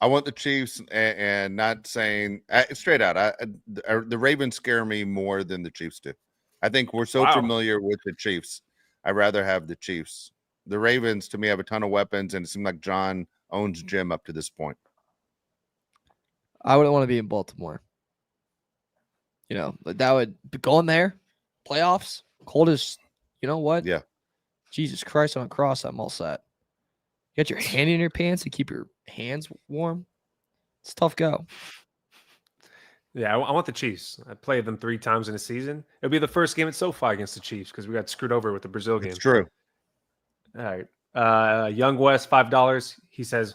I want the Chiefs, and not saying straight out. The Ravens scare me more than the Chiefs do. I think we're so familiar with the Chiefs. I'd rather have the Chiefs. The Ravens, to me, have a ton of weapons, and it seems like John owns Jim up to this point. I wouldn't want to be in Baltimore. You know, but that would go in there, playoffs, cold as, you know what? Yeah. Jesus Christ on a cross, I'm all set. Get your hand in your pants and keep your hands warm. It's a tough go. Yeah, I want the Chiefs. I played them 3 times in a season. It'll be the first game at SoFi against the Chiefs because we got screwed over with the Brazil game. It's true. All right. Young West, $5. He says,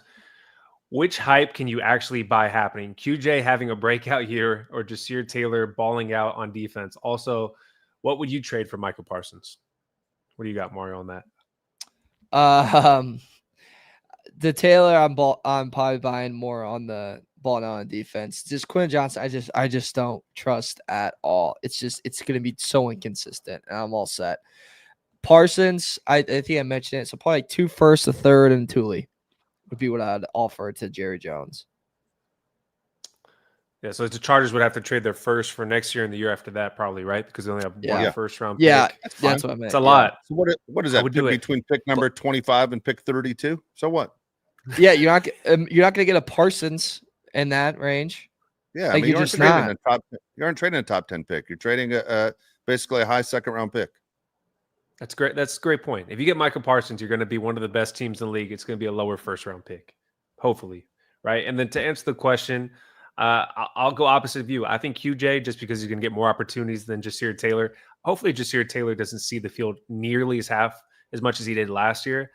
which hype can you actually buy happening? QJ having a breakout year or Jasir Taylor balling out on defense? Also, what would you trade for Micah Parsons? What do you got, Mario, on that? The Taylor, I'm probably buying more on the ball now on defense. Just Quinn Johnson, I just don't trust at all. It's going to be so inconsistent, and I'm all set. Parsons, I think I mentioned it. So probably like 2 firsts, a third, and Thule would be what I'd offer to Jerry Jones. Yeah, so the Chargers would have to trade their first for next year and the year after that, probably, right? Because they only have one first round pick. Yeah, that's what I meant. It's a lot. So what is that? Between pick number 25 and pick 32? So what? Yeah, you're not going to get a Parsons in that range. Yeah, like, I mean, you aren't trading a top 10 pick. You're trading basically a high second round pick. That's great. That's a great point. If you get Micah Parsons, you're going to be one of the best teams in the league. It's going to be a lower first round pick, hopefully, right? And then to answer the question, I'll go opposite of you. I think QJ, just because he's going to get more opportunities than Jasir Taylor. Hopefully, Jasir Taylor doesn't see the field nearly as much as he did last year.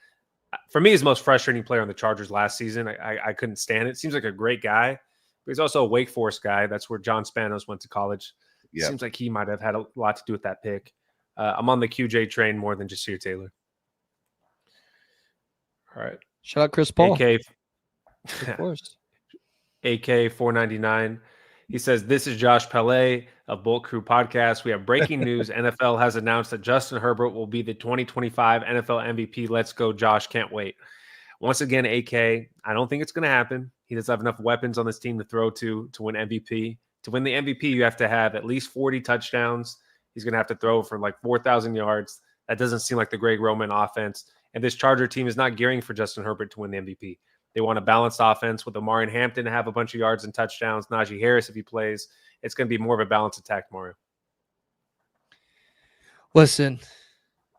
For me, he's the most frustrating player on the Chargers last season. I couldn't stand it. Seems like a great guy, but he's also a Wake Forest guy. That's where John Spanos went to college. Yeah. Seems like he might have had a lot to do with that pick. I'm on the QJ train more than Jasir Taylor. All right. Shout out Chris Paul. Of course. AK499. He says, this is Josh Pele of Bolt Crew Podcast. We have breaking news. NFL has announced that Justin Herbert will be the 2025 NFL MVP. Let's go, Josh. Can't wait. Once again, AK, I don't think it's going to happen. He doesn't have enough weapons on this team to throw to win MVP. To win the MVP, you have to have at least 40 touchdowns. He's going to have to throw for like 4,000 yards. That doesn't seem like the Greg Roman offense. And this Charger team is not gearing for Justin Herbert to win the MVP. They want a balanced offense with Amari and Hampton to have a bunch of yards and touchdowns. Najee Harris, if he plays, it's going to be more of a balanced attack, Mario. Listen,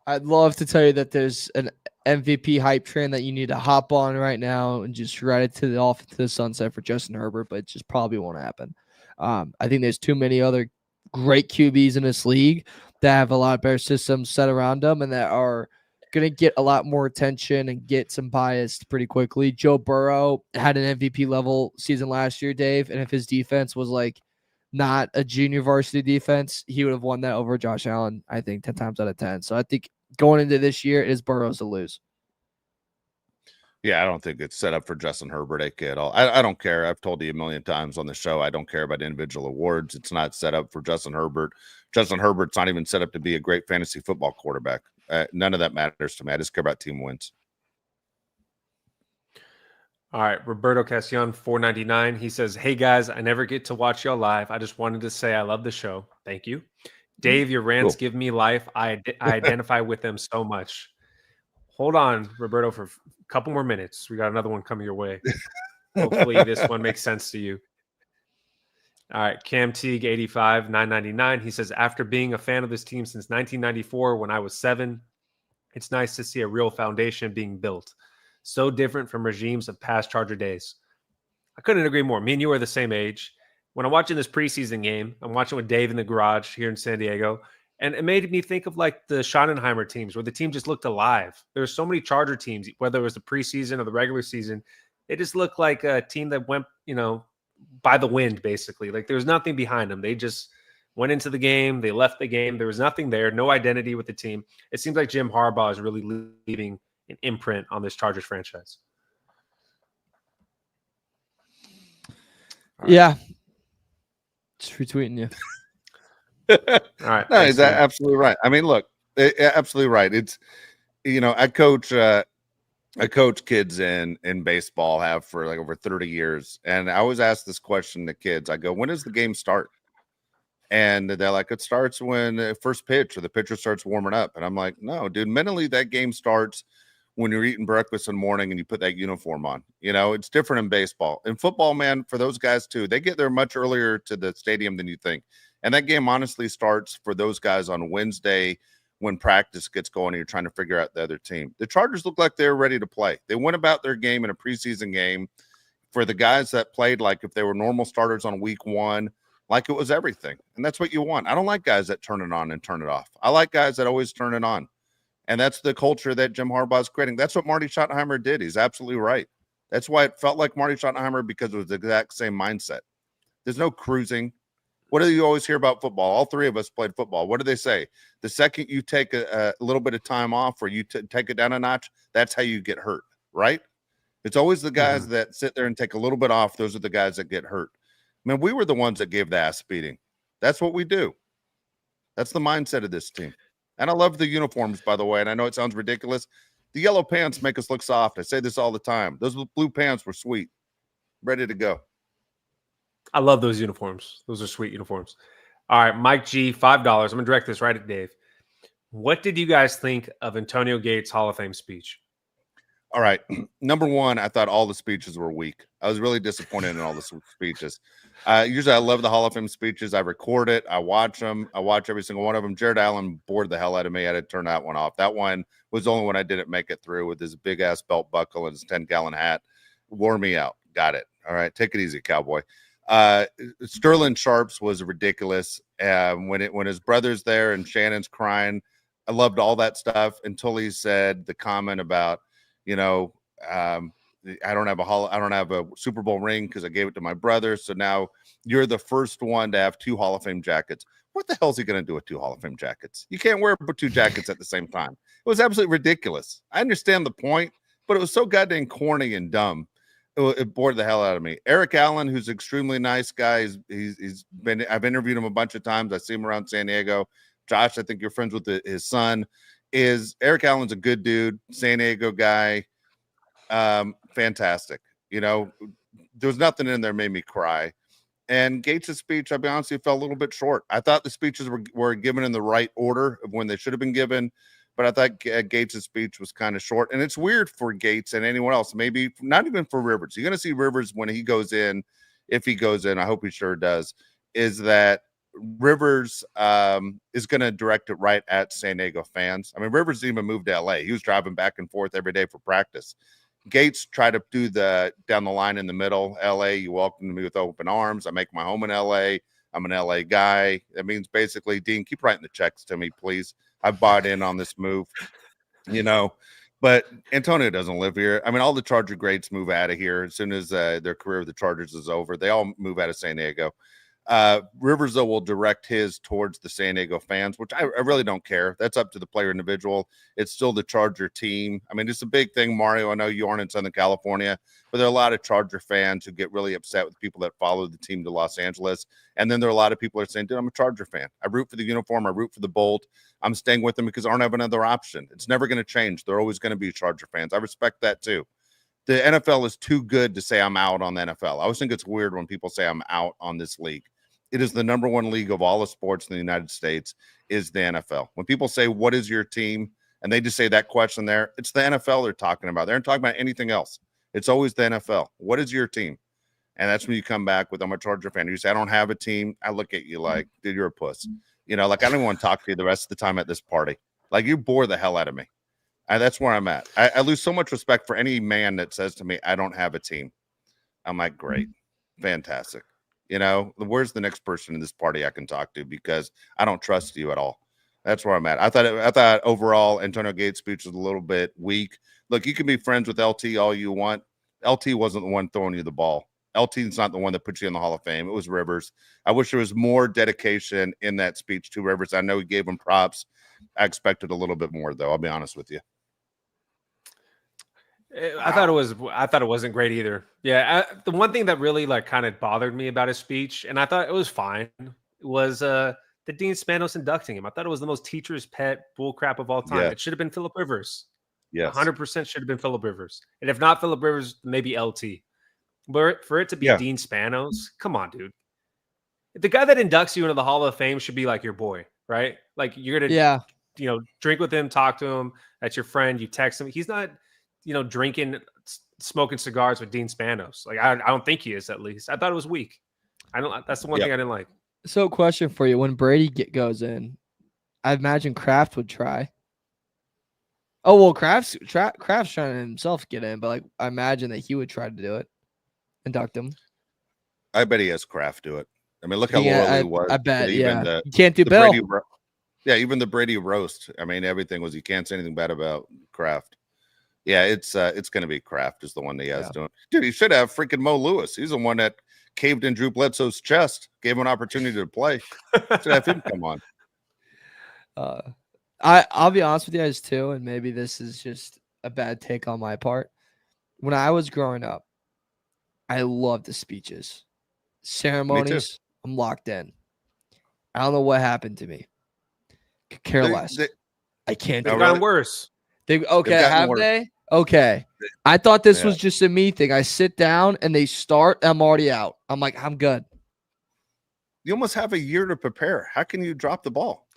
I'd love to tell you that there's an MVP hype train that you need to hop on right now and just ride it off to the sunset for Justin Herbert, but it just probably won't happen. I think there's too many other great QBs in this league that have a lot better systems set around them and that are going to get a lot more attention and get some bias pretty quickly. Joe Burrow had an MVP level season last year, Dave, and if his defense was like not a junior varsity defense, he would have won that over Josh Allen, I think, 10 times out of 10. So I think going into this year, it is Burrow's to lose. Yeah, I don't think it's set up for Justin Herbert at all. I don't care. I've told you a million times on the show, I don't care about individual awards. It's not set up for Justin Herbert. Justin Herbert's not even set up to be a great fantasy football quarterback. None of that matters to me. I just care about team wins. All right, Roberto Castellon, 499. He says, "Hey guys, I never get to watch y'all live. I just wanted to say I love the show. Thank you, Dave. Your rants give me life. I identify with them so much." Hold on, Roberto, for a couple more minutes. We got another one coming your way. Hopefully, this one makes sense to you. All right, Cam Teague, 85, 999. He says, "After being a fan of this team since 1994, when I was 7, it's nice to see a real foundation being built. So different from regimes of past Charger days." I couldn't agree more. Me and you are the same age. When I'm watching this preseason game, I'm watching with Dave in the garage here in San Diego, and it made me think of like the Schottenheimer teams where the team just looked alive. There's so many Charger teams, whether it was the preseason or the regular season, they just looked like a team that went, by the wind, basically. Like there was nothing behind them. They just went into the game. They left the game. There was nothing there, no identity with the team. It seems like Jim Harbaugh is really leaving an imprint on this Chargers franchise. Right. Yeah. Just retweeting you. All right. No, he's absolutely right. I mean, look, absolutely right. It's, I coach kids in baseball, have for like over 30 years. And I always ask this question to kids. I go, when does the game start? And they're like, it starts when the first pitch or the pitcher starts warming up. And I'm like, no, dude, mentally that game starts when you're eating breakfast in the morning and you put that uniform on. It's different in baseball. In football, man, for those guys too, they get there much earlier to the stadium than you think. And that game honestly starts for those guys on Wednesday when practice gets going and you're trying to figure out the other team. The Chargers look like they're ready to play. They went about their game in a preseason game for the guys that played like if they were normal starters on week 1, like it was everything. And that's what you want. I don't like guys that turn it on and turn it off. I like guys that always turn it on. And that's the culture that Jim Harbaugh is creating. That's what Marty Schottenheimer did. He's absolutely right. That's why it felt like Marty Schottenheimer, because it was the exact same mindset. There's no cruising. What do you always hear about football? All three of us played football. What do they say? The second you take a little bit of time off or you take it down a notch, that's how you get hurt, right? It's always the guys that sit there and take a little bit off. Those are the guys that get hurt. I mean, we were the ones that gave the ass beating. That's what we do. That's the mindset of this team. And I love the uniforms, by the way. And I know it sounds ridiculous. The yellow pants make us look soft. I say this all the time. Those blue pants were sweet. Ready to go. I love those uniforms. Those are sweet uniforms. All right, Mike G, $5. I'm going to direct this right at Dave. What did you guys think of Antonio Gates' Hall of Fame speech? All right. Number one, I thought all the speeches were weak. I was really disappointed in all the speeches. Usually I love the Hall of Fame speeches. I record it. I watch them. I watch every single one of them. Jared Allen bored the hell out of me. I had to turn that one off. That one was the only one I didn't make it through with his big-ass belt buckle and his 10-gallon hat. Wore me out. Got it. All right. Take it easy, cowboy. Sterling Sharps was ridiculous. When his brother's there and Shannon's crying, I loved all that stuff until he said the comment about, I don't have a Super Bowl ring because I gave it to my brother. So now you're the first one to have 2 Hall of Fame jackets. What the hell is he going to do with 2 Hall of Fame jackets? You can't wear 2 jackets at the same time. It was absolutely ridiculous. I understand the point, but it was so goddamn corny and dumb. It bored the hell out of me. Eric Allen, who's an extremely nice guy. I've interviewed him a bunch of times. I see him around San Diego. Josh, I think you're friends with his son. Eric Allen's a good dude, San Diego guy. fantastic. You know, there was nothing in there made me cry. And Gates' speech, I'll be honest, fell a little bit short. I thought the speeches were given in the right order of when they should have been given, but I thought Gates' speech was kind of short. And it's weird for Gates and anyone else, maybe not even for Rivers. You're going to see Rivers when he goes in, if he goes in, I hope he sure does, is that Rivers is going to direct it right at San Diego fans. I mean, Rivers didn't even moved to LA. He was driving back and forth every day for practice. Gates tried to do the down the line in the middle. LA, you welcome me with open arms. I make my home in LA. I'm an LA guy. That means basically, Dean, keep writing the checks to me, please. I bought in on this move, you know. But Antonio doesn't live here. I mean, all the Charger greats move out of here as soon as their career with the Chargers is over. They all move out of San Diego. Rivers, though, will direct his towards the San Diego fans, which I really don't care. That's up to the player individual. It's still the Charger team. I mean, it's a big thing, Mario. I know you aren't in Southern California, but there are a lot of Charger fans who get really upset with people that follow the team to Los Angeles. And then there are a lot of people that are saying, dude, I'm a Charger fan. I root for the uniform. I root for the Bolt. I'm staying with them because I don't have another option. It's never going to change. They're always going to be Charger fans. I respect that too. The NFL is too good to say I'm out on the NFL. I always think it's weird when people say I'm out on this league. It is the number one league of all the sports in the United States is the NFL. When people say, what is your team? And they just say that question there, it's the NFL they're talking about. They're not talking about anything else. It's always the NFL. What is your team? And that's when you come back with, I'm a Charger fan. You say, I don't have a team. I look at you like, dude, you're a puss. You know, like, I don't even want to talk to you the rest of the time at this party. Like, you bore the hell out of me. That's where I'm at. I lose so much respect for any man that says to me, I don't have a team. I'm like, great. Fantastic. You know, where's the next person in this party I can talk to? Because I don't trust you at all. That's where I'm at. I thought overall Antonio Gates' speech was a little bit weak. Look, you can be friends with LT all you want. LT wasn't the one throwing you the ball. LT's not the one that put you in the Hall of Fame. It was Rivers. I wish there was more dedication in that speech to Rivers. I know he gave him props. I expected a little bit more, though. I'll be honest with you. I thought it wasn't great either. Yeah, the one thing that really like kind of bothered me about his speech, and I thought it was fine, was the Dean Spanos inducting him. I thought it was the most teacher's pet bullcrap of all time. Yeah. It should have been Phillip Rivers. Yes, 100% should have been Phillip Rivers, and if not Phillip Rivers, maybe LT. But for it to be Dean Spanos, come on, dude. The guy that inducts you into the Hall of Fame should be like your boy, right? Like you're gonna, drink with him, talk to him. That's your friend. You text him. He's not. Drinking, smoking cigars with Dean Spanos. Like, I don't think he is, at least. I thought it was weak. That's the one thing I didn't like. So, question for you. When Brady goes in, I imagine Kraft would try. Oh, well, Kraft's trying to himself get in, but, like, I imagine that he would try to do it. Induct him. I bet he has Kraft do it. I mean, look how loyal he was. I bet, you can't do Bill. Even the Brady roast. I mean, everything was, you can't say anything bad about Kraft. Yeah, it's going to be Kraft is the one that he has doing. Dude, he should have freaking Mo Lewis. He's the one that caved in Drew Bledsoe's chest, gave him an opportunity to play. Should have him come on. I'll be honest with you guys too, and maybe this is just a bad take on my part. When I was growing up, I loved the speeches, ceremonies. I'm locked in. I don't know what happened to me. Could care less. I can't. They've gotten worse. Have they? Okay. I thought this was just a me thing. I sit down and they start. I'm already out. I'm like, I'm good. You almost have a year to prepare. How can you drop the ball?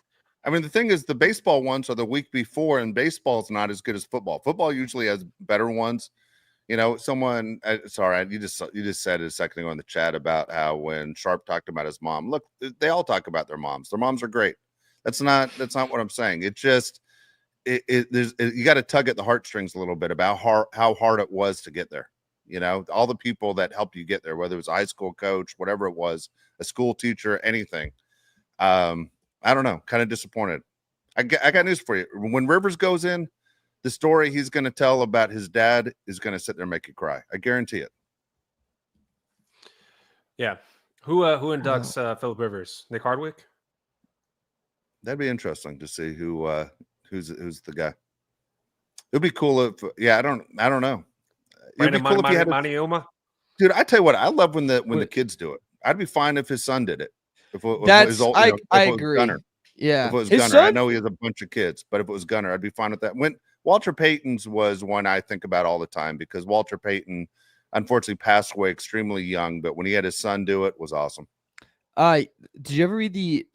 I mean, the thing is, the baseball ones are the week before, and baseball is not as good as football. Football usually has better ones. You know, someone. Sorry, you just said it a second ago in the chat about how when Sharp talked about his mom. Look, they all talk about their moms. Their moms are great. That's not what I'm saying. It just. You got to tug at the heartstrings a little bit about how hard it was to get there. You know, all the people that helped you get there, whether it was a high school coach, whatever it was, a school teacher, anything. I don't know, kind of disappointed. I got news for you. When Rivers goes in, the story he's going to tell about his dad is going to sit there and make you cry. I guarantee it. Yeah. Who inducts Phillip Rivers? Nick Hardwick? That'd be interesting to see who's the guy. It'd be cool if I don't know. It'd be cool if he had Manioma. Dude, I tell you what, I love when the kids do it. I'd be fine if his son did it. I agree. Gunner. Yeah. If it was his Gunner, son? I know he has a bunch of kids, but if it was Gunner, I'd be fine with that. Walter Payton's was one I think about all the time because Walter Payton unfortunately passed away extremely young, but when he had his son do it was awesome. Did you ever read the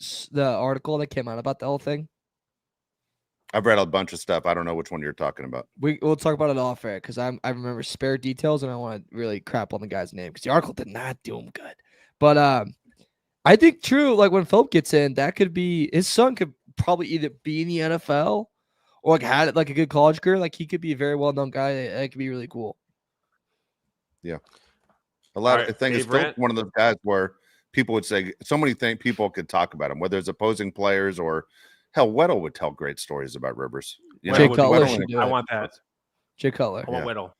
article that came out about the whole thing? I've read a bunch of stuff. I don't know which one you're talking about. We'll talk about it off air because I remember spare details and I want to really crap on the guy's name because the article did not do him good. But I think true, like when Philip gets in, that could be his son could probably either be in the NFL or like had like a good college career. Like he could be a very well known guy. That could be really cool. Yeah. I think it's Philip one of those guys where people would say so many things people could talk about him, whether it's opposing players or hell, Weddle would tell great stories about Rivers. Jay Cutler. I want that. Jay Cutler. I want Weddle.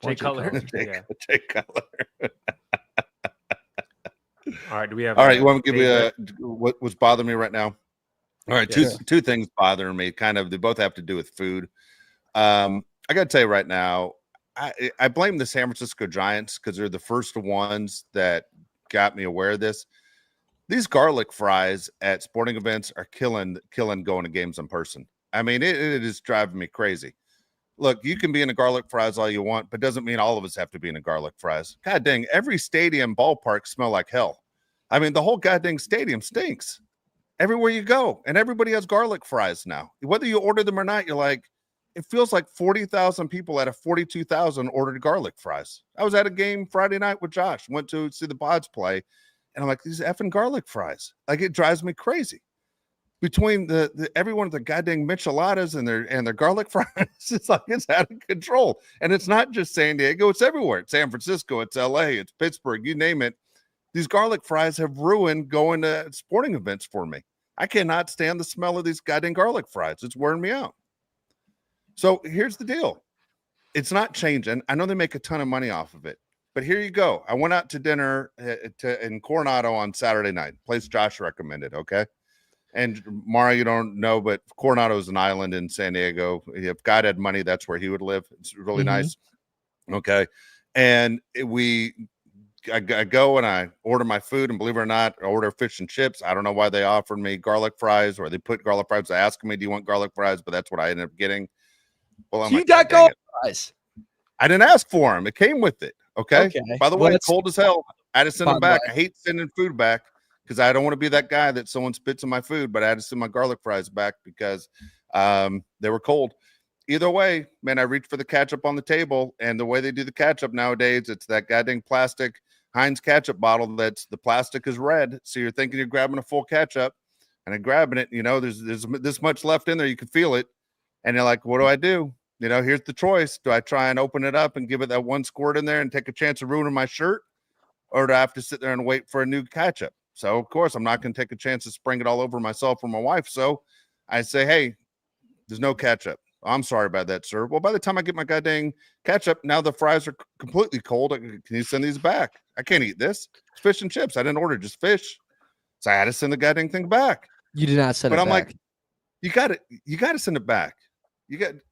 Jay Cutler. Jay Cutler. All right. Do we have? All right. You want to give me what's bothering me right now? All right. Yeah. Two things bothering me. They both have to do with food. I got to tell you right now, I blame the San Francisco Giants because they're the first ones that got me aware of this. These garlic fries at sporting events are killing going to games in person. I mean, it is driving me crazy. Look, you can be in a garlic fries all you want, but doesn't mean all of us have to be in a garlic fries. God dang, every stadium ballpark smell like hell. I mean, the whole goddamn stadium stinks everywhere you go, and everybody has garlic fries now. Whether you order them or not, you're like, it feels like 40,000 people out of 42,000 ordered garlic fries. I was at a game Friday night with Josh, went to see the Pods play, and I'm like, these effing garlic fries. Like, it drives me crazy. Between the everyone at the goddamn micheladas and their garlic fries, it's like it's out of control. And it's not just San Diego, it's everywhere. It's San Francisco, it's LA, it's Pittsburgh, you name it. These garlic fries have ruined going to sporting events for me. I cannot stand the smell of these goddamn garlic fries. It's wearing me out. So here's the deal. It's not changing. I know they make a ton of money off of it, but here you go. I went out to dinner in Coronado on Saturday night, place Josh recommended, okay? And Mara, you don't know, but Coronado is an island in San Diego. If God had money, that's where he would live. It's really nice. Okay. And I go and I order my food, and believe it or not, I order fish and chips. I don't know why they offered me garlic fries or they put garlic fries. They asked me, do you want garlic fries? But that's what I ended up getting. Well, I'm you got garlic fries. I didn't ask for them. It came with it. Okay. By the way, it's cold as hell. I had to send them back. I hate sending food back because I don't want to be that guy that someone spits in my food, but I had to send my garlic fries back because they were cold. Either way, man, I reached for the ketchup on the table, and the way they do the ketchup nowadays, it's that goddamn plastic Heinz ketchup bottle the plastic is red. So you're thinking you're grabbing a full ketchup, and I'm grabbing it. You know, there's this much left in there. You can feel it. And you're like, what do I do? You know, here's the choice. Do I try and open it up and give it that one squirt in there and take a chance of ruining my shirt? Or do I have to sit there and wait for a new ketchup? So, of course, I'm not going to take a chance of spraying it all over myself or my wife. So I say, hey, there's no ketchup. I'm sorry about that, sir. Well, by the time I get my goddamn ketchup, now the fries are completely cold. Can you send these back? I can't eat this. It's fish and chips. I didn't order just fish. So I had to send the goddamn thing back. You did not send it back. But I'm like, you got to send it back.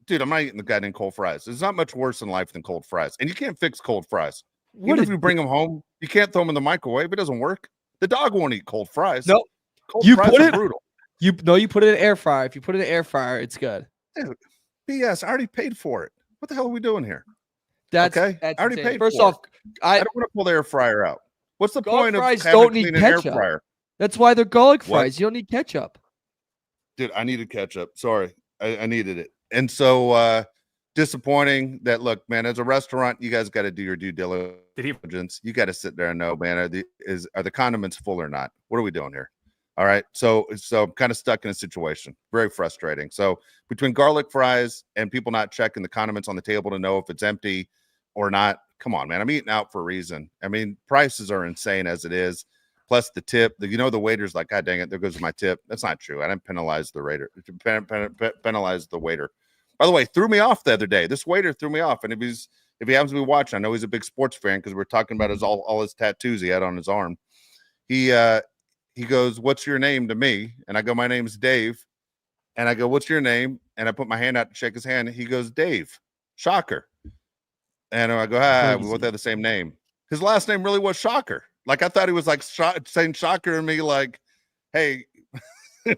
Dude, I'm not eating the goddamn cold fries. There's not much worse in life than cold fries. And you can't fix cold fries. Even if you bring them home, you can't throw them in the microwave. It doesn't work. The dog won't eat cold fries. No, cold fries are brutal. You put it in an air fryer. If you put it in an air fryer, it's good. Dude, BS. I already paid for it. What the hell are we doing here? That's I already paid for it. First off, I don't want to pull the air fryer out. What's the point of fries having don't to need clean an air ketchup. fryer? That's why they're garlic fries. You don't need ketchup. Dude, I needed ketchup. Sorry. I needed it. And so disappointing that, look, man, as a restaurant, you guys got to do your due diligence. You got to sit there and know, man, are the condiments full or not? What are we doing here? All right. So I'm kind of stuck in a situation. Very frustrating. So between garlic fries and people not checking the condiments on the table to know if it's empty or not, come on, man. I'm eating out for a reason. I mean, prices are insane as it is. Plus the tip, the waiter's like, God dang it, there goes my tip. That's not true. I didn't penalize the waiter. Penalize the waiter. By the way, threw me off the other day. This waiter threw me off. And if he happens to be watching, I know he's a big sports fan because we're talking about all his tattoos he had on his arm. He goes, "What's your name?" to me, and I go, "My name's Dave." And I go, "What's your name?" And I put my hand out to shake his hand. He goes, "Dave." Shocker. And I go, we both have the same name. His last name really was Shocker. Like, I thought he was like saying shocker to me, like, hey,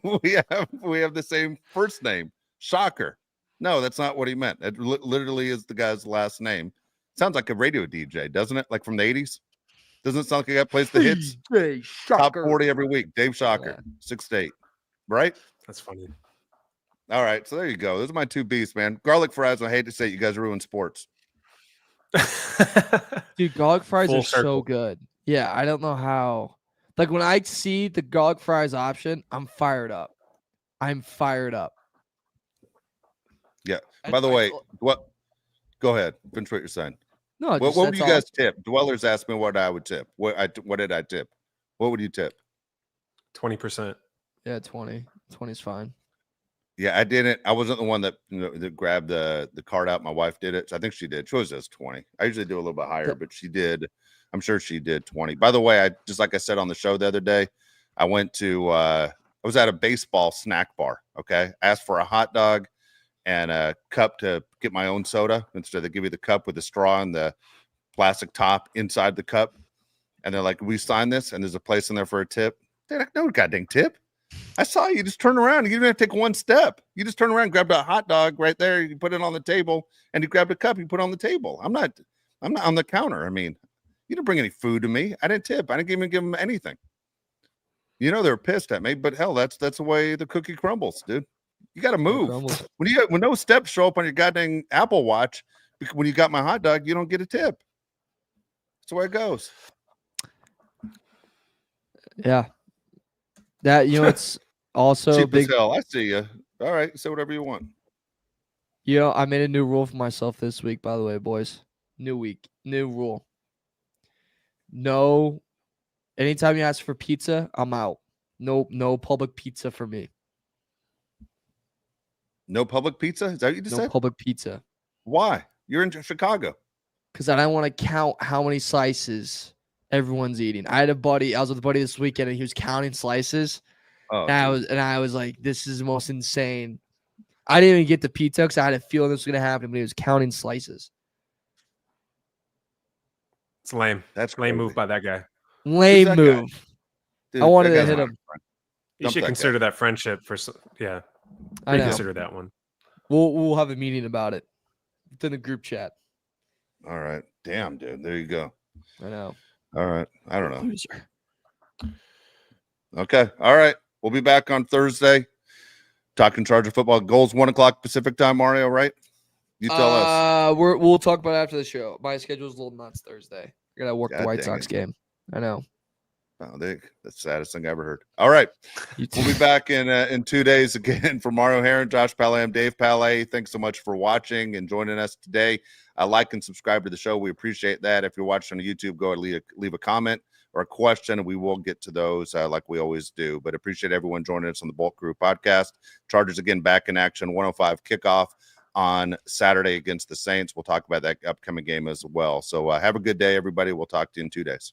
we have the same first name, Shocker. No, that's not what he meant. It literally is the guy's last name. Sounds like a radio DJ, doesn't it? Like from the 80s? Doesn't it sound like a guy plays the hits? DJ Top Shocker. 40 every week. Dave Shocker, Yeah. 6 to 8. Right? That's funny. All right. So there you go. Those are my two beasts, man. Garlic fries. I hate to say it, you guys ruin sports. Dude, garlic fries Full are so circle. good. Yeah, I don't know how. Like when I see the garlic fries option, I'm fired up. I'm fired up. Yeah. And By the like, way, what? Go ahead. Finish what you're saying. no, What just, would that's you all. guys tip? Dwellers asked me what I would tip. What did I tip? What would you tip? 20%. Yeah, 20. 20 is fine. Yeah, I didn't. I wasn't the one that that grabbed the card out. My wife did it. So I think she did. She always does 20. I usually do a little bit higher, but she did. I'm sure she did 20. By the way, I just like I said on the show the other day, I went to I was at a baseball snack bar. Okay, asked for a hot dog and a cup to get my own soda. Instead, they give you the cup with the straw and the plastic top inside the cup. And they're like, "We sign this, and there's a place in there for a tip." They're like, "No goddamn tip. I saw you just turn around. You didn't have to take one step. You just turn around, grabbed a hot dog right there. You put it on the table, and you grabbed a cup. You put it on the table. I'm not on the counter. I mean, you didn't bring any food to me. I didn't tip. I didn't even give them anything. You know, they were pissed at me, but hell, that's the way the cookie crumbles, dude. You got to move when no steps show up on your goddamn Apple Watch. When you got my hot dog, you don't get a tip. That's the way it goes. Yeah. That, it's also Cheap big. as hell. I see you. All right, say whatever you want. I made a new rule for myself this week, by the way, boys. New week, new rule. No, anytime you ask for pizza, I'm out. No public pizza for me. No public pizza? Is that what you just No said? public pizza. Why? You're in Chicago. Because I don't want to count how many slices everyone's eating. I was with a buddy this weekend and he was counting slices. Oh, And I was like, this is the most insane. I didn't even get the pizza because I had a feeling this was gonna happen, but he was counting slices. It's lame. That's lame crazy. move by that guy. Lame that move. Dude, I wanted that to guy's hit not him. a friend. You Dump should that consider guy. that friendship yeah. I know. Reconsider that one. We'll have a meeting about it within the group chat. All right. Damn, dude. There you go. I know. All right. I don't know. Loser. Okay. All right. We'll be back on Thursday talking Charger football. Goals 1:00 Pacific time, Mario, right? You tell us. We'll talk about it after the show. My schedule's a little nuts Thursday. I gotta work God the White dang Sox it. game. I know. Oh, that's the saddest thing I ever heard. All right. We'll be back in 2 days again. For Mario Heron, Josh Palais, I'm Dave Palais. Thanks so much for watching and joining us today. Like and subscribe to the show. We appreciate that. If you're watching on YouTube, go and leave a comment or a question, and we will get to those like we always do. But appreciate everyone joining us on the Bulk Crew podcast. Chargers again back in action. 1:05 kickoff on Saturday against the Saints. We'll talk about that upcoming game as well. So have a good day, everybody. We'll talk to you in 2 days.